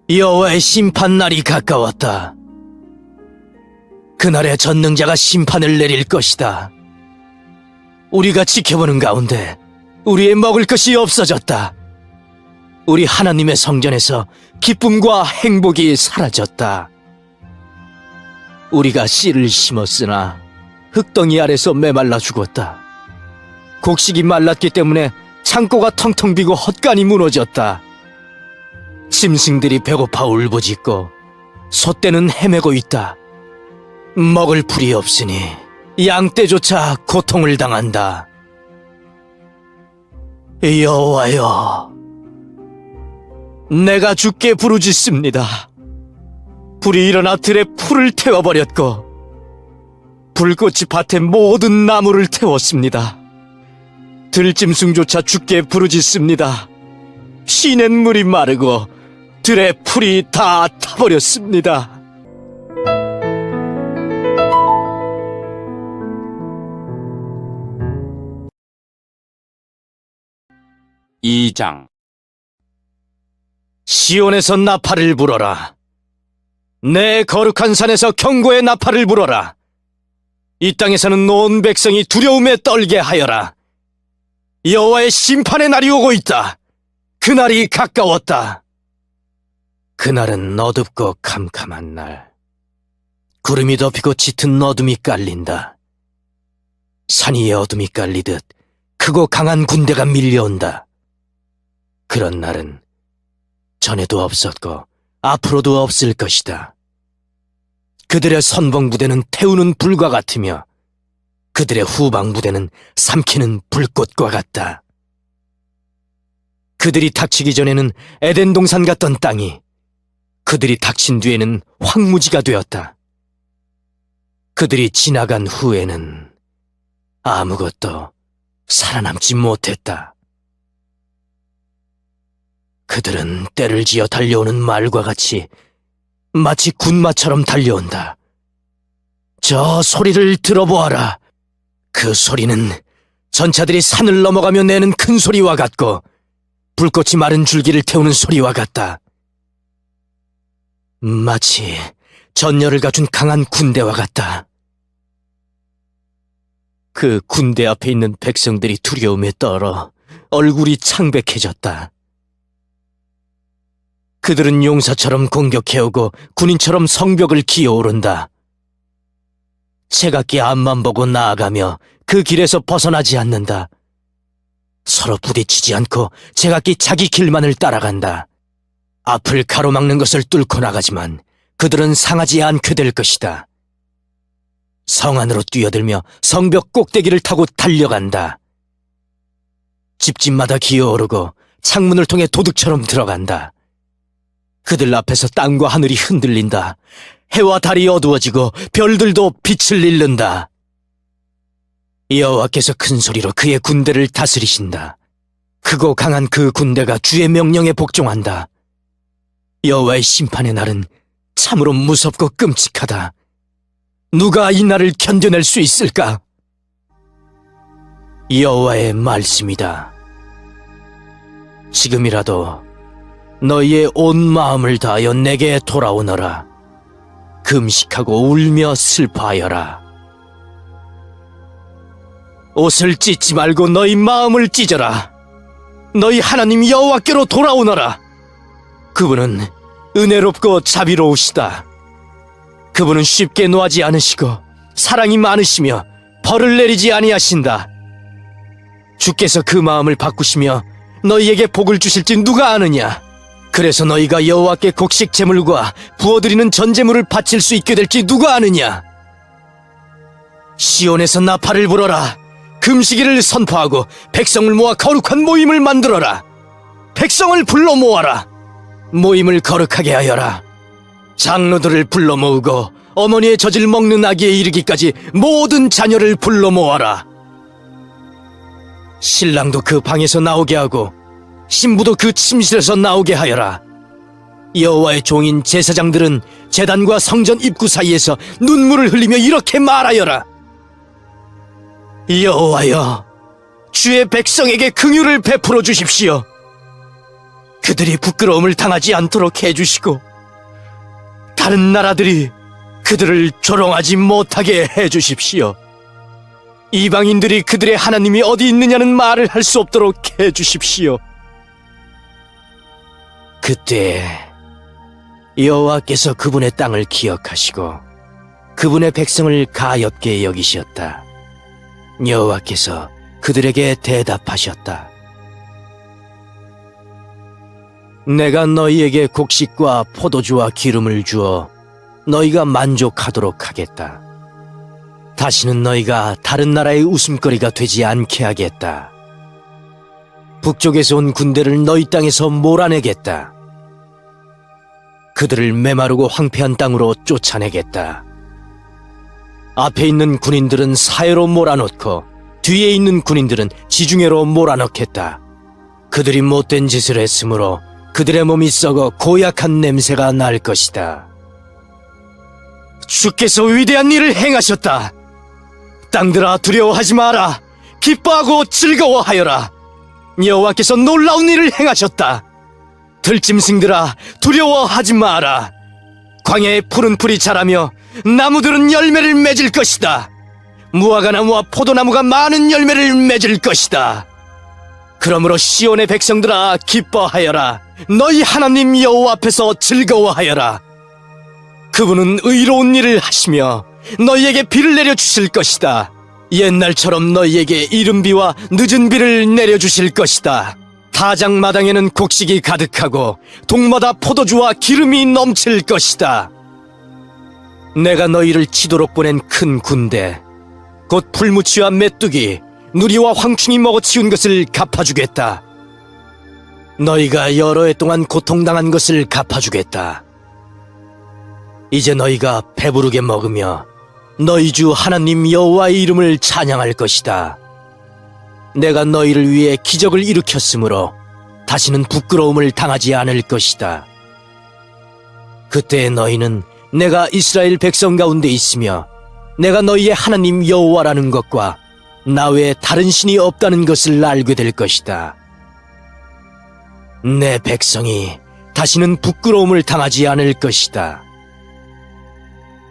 여호와의 심판 날이 가까웠다. 그날에 전능자가 심판을 내릴 것이다. 우리가 지켜보는 가운데 우리의 먹을 것이 없어졌다. 우리 하나님의 성전에서 기쁨과 행복이 사라졌다. 우리가 씨를 심었으나 흙덩이 아래서 메말라 죽었다. 곡식이 말랐기 때문에 창고가 텅텅 비고 헛간이 무너졌다. 짐승들이 배고파 울부짖고 소떼는 헤매고 있다. 먹을 풀이 없으니 양떼조차 고통을 당한다. 여호와여, 내가 주께 부르짖습니다. 불이 일어나 들의 풀을 태워버렸고 불꽃이 밭의 모든 나무를 태웠습니다. 들짐승조차 주께 부르짖습니다. 시냇 물이 마르고 들의 풀이 다 타버렸습니다. 이장 시온에서 나팔을 불어라. 내 거룩한 산에서 경고의 나팔을 불어라. 이 땅에서는 온 백성이 두려움에 떨게 하여라. 여호와의 심판의 날이 오고 있다. 그날이 가까웠다. 그날은 어둡고 캄캄한 날. 구름이 덮이고 짙은 어둠이 깔린다. 산 위에 어둠이 깔리듯 크고 강한 군대가 밀려온다. 그런 날은 전에도 없었고 앞으로도 없을 것이다. 그들의 선봉부대는 태우는 불과 같으며 그들의 후방부대는 삼키는 불꽃과 같다. 그들이 닥치기 전에는 에덴 동산 같던 땅이 그들이 닥친 뒤에는 황무지가 되었다. 그들이 지나간 후에는 아무것도 살아남지 못했다. 그들은 때를 지어 달려오는 말과 같이 마치 군마처럼 달려온다. 저 소리를 들어보아라. 그 소리는 전차들이 산을 넘어가며 내는 큰 소리와 같고 불꽃이 마른 줄기를 태우는 소리와 같다. 마치 전열을 갖춘 강한 군대와 같다. 그 군대 앞에 있는 백성들이 두려움에 떨어 얼굴이 창백해졌다. 그들은 용사처럼 공격해오고 군인처럼 성벽을 기어오른다. 제각기 앞만 보고 나아가며 그 길에서 벗어나지 않는다. 서로 부딪히지 않고 제각기 자기 길만을 따라간다. 앞을 가로막는 것을 뚫고 나가지만 그들은 상하지 않게 될 것이다. 성 안으로 뛰어들며 성벽 꼭대기를 타고 달려간다. 집집마다 기어오르고 창문을 통해 도둑처럼 들어간다. 그들 앞에서 땅과 하늘이 흔들린다. 해와 달이 어두워지고 별들도 빛을 잃는다. 여호와께서 큰 소리로 그의 군대를 다스리신다. 크고 강한 그 군대가 주의 명령에 복종한다. 여호와의 심판의 날은 참으로 무섭고 끔찍하다. 누가 이 날을 견뎌낼 수 있을까? 여호와의 말씀이다. 지금이라도 너희의 온 마음을 다하여 내게 돌아오너라. 금식하고 울며 슬퍼하여라. 옷을 찢지 말고 너희 마음을 찢어라. 너희 하나님 여호와께로 돌아오너라. 그분은 은혜롭고 자비로우시다. 그분은 쉽게 노하지 않으시고 사랑이 많으시며 벌을 내리지 아니하신다. 주께서 그 마음을 바꾸시며 너희에게 복을 주실지 누가 아느냐? 그래서 너희가 여호와께 곡식 제물과 부어드리는 전제물을 바칠 수 있게 될지 누가 아느냐? 시온에서 나팔을 불어라. 금식일을 선포하고 백성을 모아 거룩한 모임을 만들어라. 백성을 불러 모아라. 모임을 거룩하게 하여라. 장로들을 불러 모으고 어머니의 젖을 먹는 아기에 이르기까지 모든 자녀를 불러 모아라. 신랑도 그 방에서 나오게 하고 신부도 그 침실에서 나오게 하여라. 여호와의 종인 제사장들은 제단과 성전 입구 사이에서 눈물을 흘리며 이렇게 말하여라. 여호와여, 주의 백성에게 긍휼을 베풀어 주십시오. 그들이 부끄러움을 당하지 않도록 해주시고 다른 나라들이 그들을 조롱하지 못하게 해주십시오. 이방인들이 그들의 하나님이 어디 있느냐는 말을 할 수 없도록 해주십시오. 그때 여호와께서 그분의 땅을 기억하시고 그분의 백성을 가엾게 여기셨다. 여호와께서 그들에게 대답하셨다. 내가 너희에게 곡식과 포도주와 기름을 주어 너희가 만족하도록 하겠다. 다시는 너희가 다른 나라의 웃음거리가 되지 않게 하겠다. 북쪽에서 온 군대를 너희 땅에서 몰아내겠다. 그들을 메마르고 황폐한 땅으로 쫓아내겠다. 앞에 있는 군인들은 사해로 몰아넣고 뒤에 있는 군인들은 지중해로 몰아넣겠다. 그들이 못된 짓을 했으므로 그들의 몸이 썩어 고약한 냄새가 날 것이다. 주께서 위대한 일을 행하셨다. 땅들아 두려워하지 마라. 기뻐하고 즐거워하여라. 여호와께서 놀라운 일을 행하셨다. 들짐승들아 두려워하지 마라. 광야에 푸른 풀이 자라며 나무들은 열매를 맺을 것이다. 무화과나무와 포도나무가 많은 열매를 맺을 것이다. 그러므로 시온의 백성들아 기뻐하여라. 너희 하나님 여호와 앞에서 즐거워하여라. 그분은 의로운 일을 하시며 너희에게 비를 내려주실 것이다. 옛날처럼 너희에게 이른 비와 늦은 비를 내려주실 것이다. 타작마당에는 곡식이 가득하고 동마다 포도주와 기름이 넘칠 것이다. 내가 너희를 치도록 보낸 큰 군대, 곧 풀무치와 메뚜기, 누리와 황충이 먹어치운 것을 갚아주겠다. 너희가 여러 해 동안 고통당한 것을 갚아주겠다. 이제 너희가 배부르게 먹으며 너희 주 하나님 여호와의 이름을 찬양할 것이다. 내가 너희를 위해 기적을 일으켰으므로 다시는 부끄러움을 당하지 않을 것이다. 그때 너희는 내가 이스라엘 백성 가운데 있으며 내가 너희의 하나님 여호와라는 것과 나 외에 다른 신이 없다는 것을 알게 될 것이다. 내 백성이 다시는 부끄러움을 당하지 않을 것이다.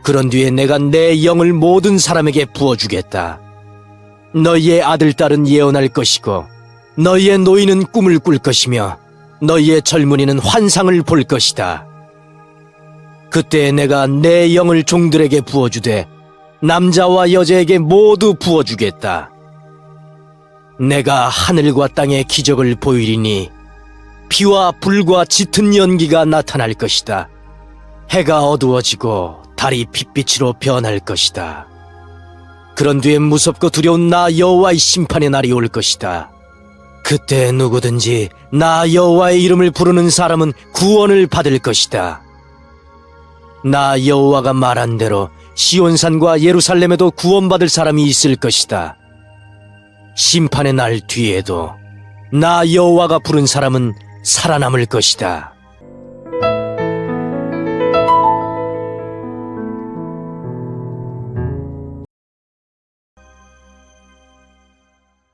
그런 뒤에 내가 내 영을 모든 사람에게 부어주겠다. 너희의 아들, 딸은 예언할 것이고 너희의 노인은 꿈을 꿀 것이며 너희의 젊은이는 환상을 볼 것이다. 그때 내가 내 영을 종들에게 부어주되 남자와 여자에게 모두 부어주겠다. 내가 하늘과 땅에 기적을 보이리니 피와 불과 짙은 연기가 나타날 것이다. 해가 어두워지고 달이 핏빛으로 변할 것이다. 그런 뒤에 무섭고 두려운 나 여호와의 심판의 날이 올 것이다. 그때 누구든지 나 여호와의 이름을 부르는 사람은 구원을 받을 것이다. 나 여호와가 말한 대로 시온산과 예루살렘에도 구원받을 사람이 있을 것이다. 심판의 날 뒤에도 나 여호와가 부른 사람은 살아남을 것이다.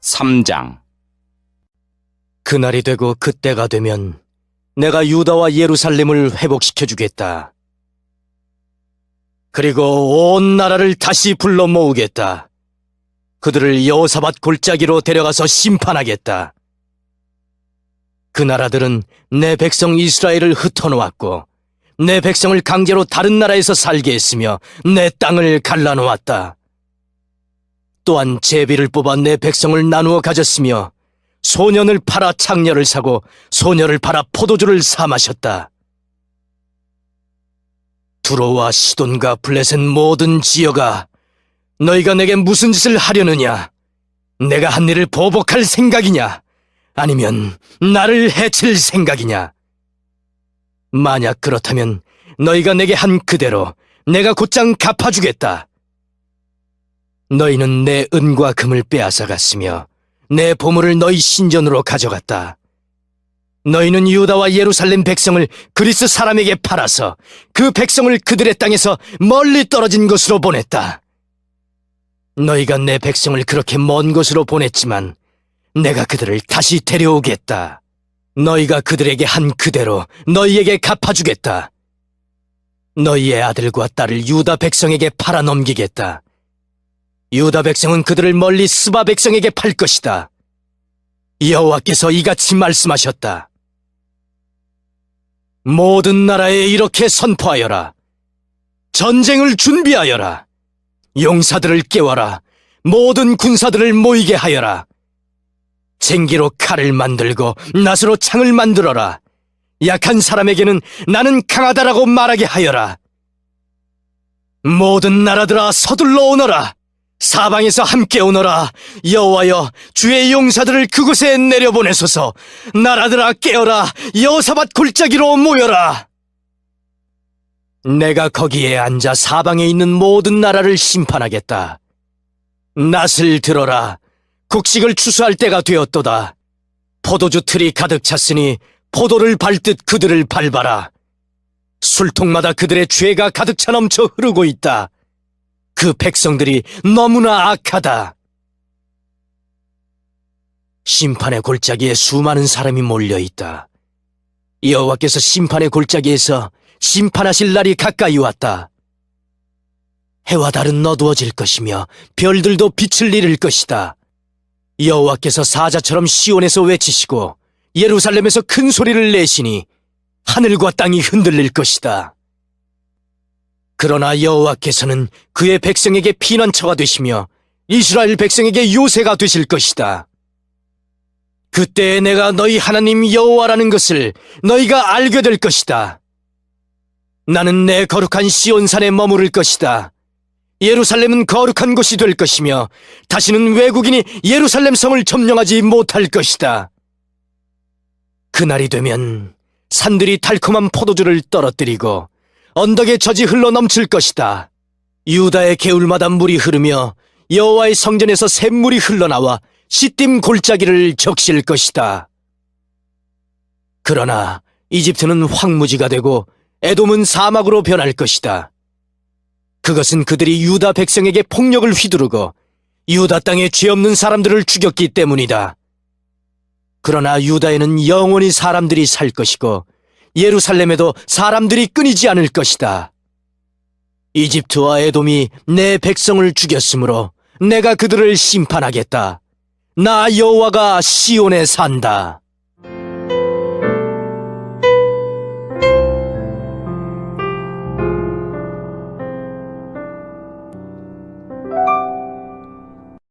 (3장) 그날이 되고 그때가 되면 내가 유다와 예루살렘을 회복시켜 주겠다. 그리고 온 나라를 다시 불러 모으겠다. 그들을 여호사밧 골짜기로 데려가서 심판하겠다. 그 나라들은 내 백성 이스라엘을 흩어놓았고 내 백성을 강제로 다른 나라에서 살게 했으며 내 땅을 갈라놓았다. 또한 제비를 뽑아 내 백성을 나누어 가졌으며 소년을 팔아 창녀를 사고 소녀를 팔아 포도주를 사 마셨다. 두로와 시돈과 블레셋 모든 지역아, 너희가 내게 무슨 짓을 하려느냐? 내가 한 일을 보복할 생각이냐? 아니면 나를 해칠 생각이냐? 만약 그렇다면 너희가 내게 한 그대로 내가 곧장 갚아주겠다. 너희는 내 은과 금을 빼앗아갔으며 내 보물을 너희 신전으로 가져갔다. 너희는 유다와 예루살렘 백성을 그리스 사람에게 팔아서 그 백성을 그들의 땅에서 멀리 떨어진 곳으로 보냈다. 너희가 내 백성을 그렇게 먼 곳으로 보냈지만 내가 그들을 다시 데려오겠다. 너희가 그들에게 한 그대로 너희에게 갚아주겠다. 너희의 아들과 딸을 유다 백성에게 팔아 넘기겠다. 유다 백성은 그들을 멀리 스바 백성에게 팔 것이다. 여호와께서 이같이 말씀하셨다. 모든 나라에 이렇게 선포하여라. 전쟁을 준비하여라. 용사들을 깨워라. 모든 군사들을 모이게 하여라. 쟁기로 칼을 만들고 낫으로 창을 만들어라. 약한 사람에게는 나는 강하다라고 말하게 하여라. 모든 나라들아 서둘러 오너라. 사방에서 함께 오너라. 여호와여, 주의 용사들을 그곳에 내려보내소서. 나라들아 깨어라. 여호사밧 골짜기로 모여라. 내가 거기에 앉아 사방에 있는 모든 나라를 심판하겠다. 낫을 들어라. 곡식을 추수할 때가 되었도다. 포도주 틀이 가득 찼으니 포도를 밟듯 그들을 밟아라. 술통마다 그들의 죄가 가득 차 넘쳐 흐르고 있다. 그 백성들이 너무나 악하다. 심판의 골짜기에 수많은 사람이 몰려있다. 여호와께서 심판의 골짜기에서 심판하실 날이 가까이 왔다. 해와 달은 어두워질 것이며 별들도 빛을 잃을 것이다. 여호와께서 사자처럼 시온에서 외치시고 예루살렘에서 큰 소리를 내시니 하늘과 땅이 흔들릴 것이다. 그러나 여호와께서는 그의 백성에게 피난처가 되시며 이스라엘 백성에게 요새가 되실 것이다. 그때 내가 너희 하나님 여호와라는 것을 너희가 알게 될 것이다. 나는 내 거룩한 시온산에 머무를 것이다. 예루살렘은 거룩한 곳이 될 것이며 다시는 외국인이 예루살렘 성을 점령하지 못할 것이다. 그날이 되면 산들이 달콤한 포도주를 떨어뜨리고 언덕에 젖이 흘러 넘칠 것이다. 유다의 개울마다 물이 흐르며 여호와의 성전에서 샘물이 흘러나와 시딤 골짜기를 적실 것이다. 그러나 이집트는 황무지가 되고 에돔은 사막으로 변할 것이다. 그것은 그들이 유다 백성에게 폭력을 휘두르고 유다 땅에 죄 없는 사람들을 죽였기 때문이다. 그러나 유다에는 영원히 사람들이 살 것이고 예루살렘에도 사람들이 끊이지 않을 것이다. 이집트와 에돔이 내 백성을 죽였으므로 내가 그들을 심판하겠다. 나 여호와가 시온에 산다.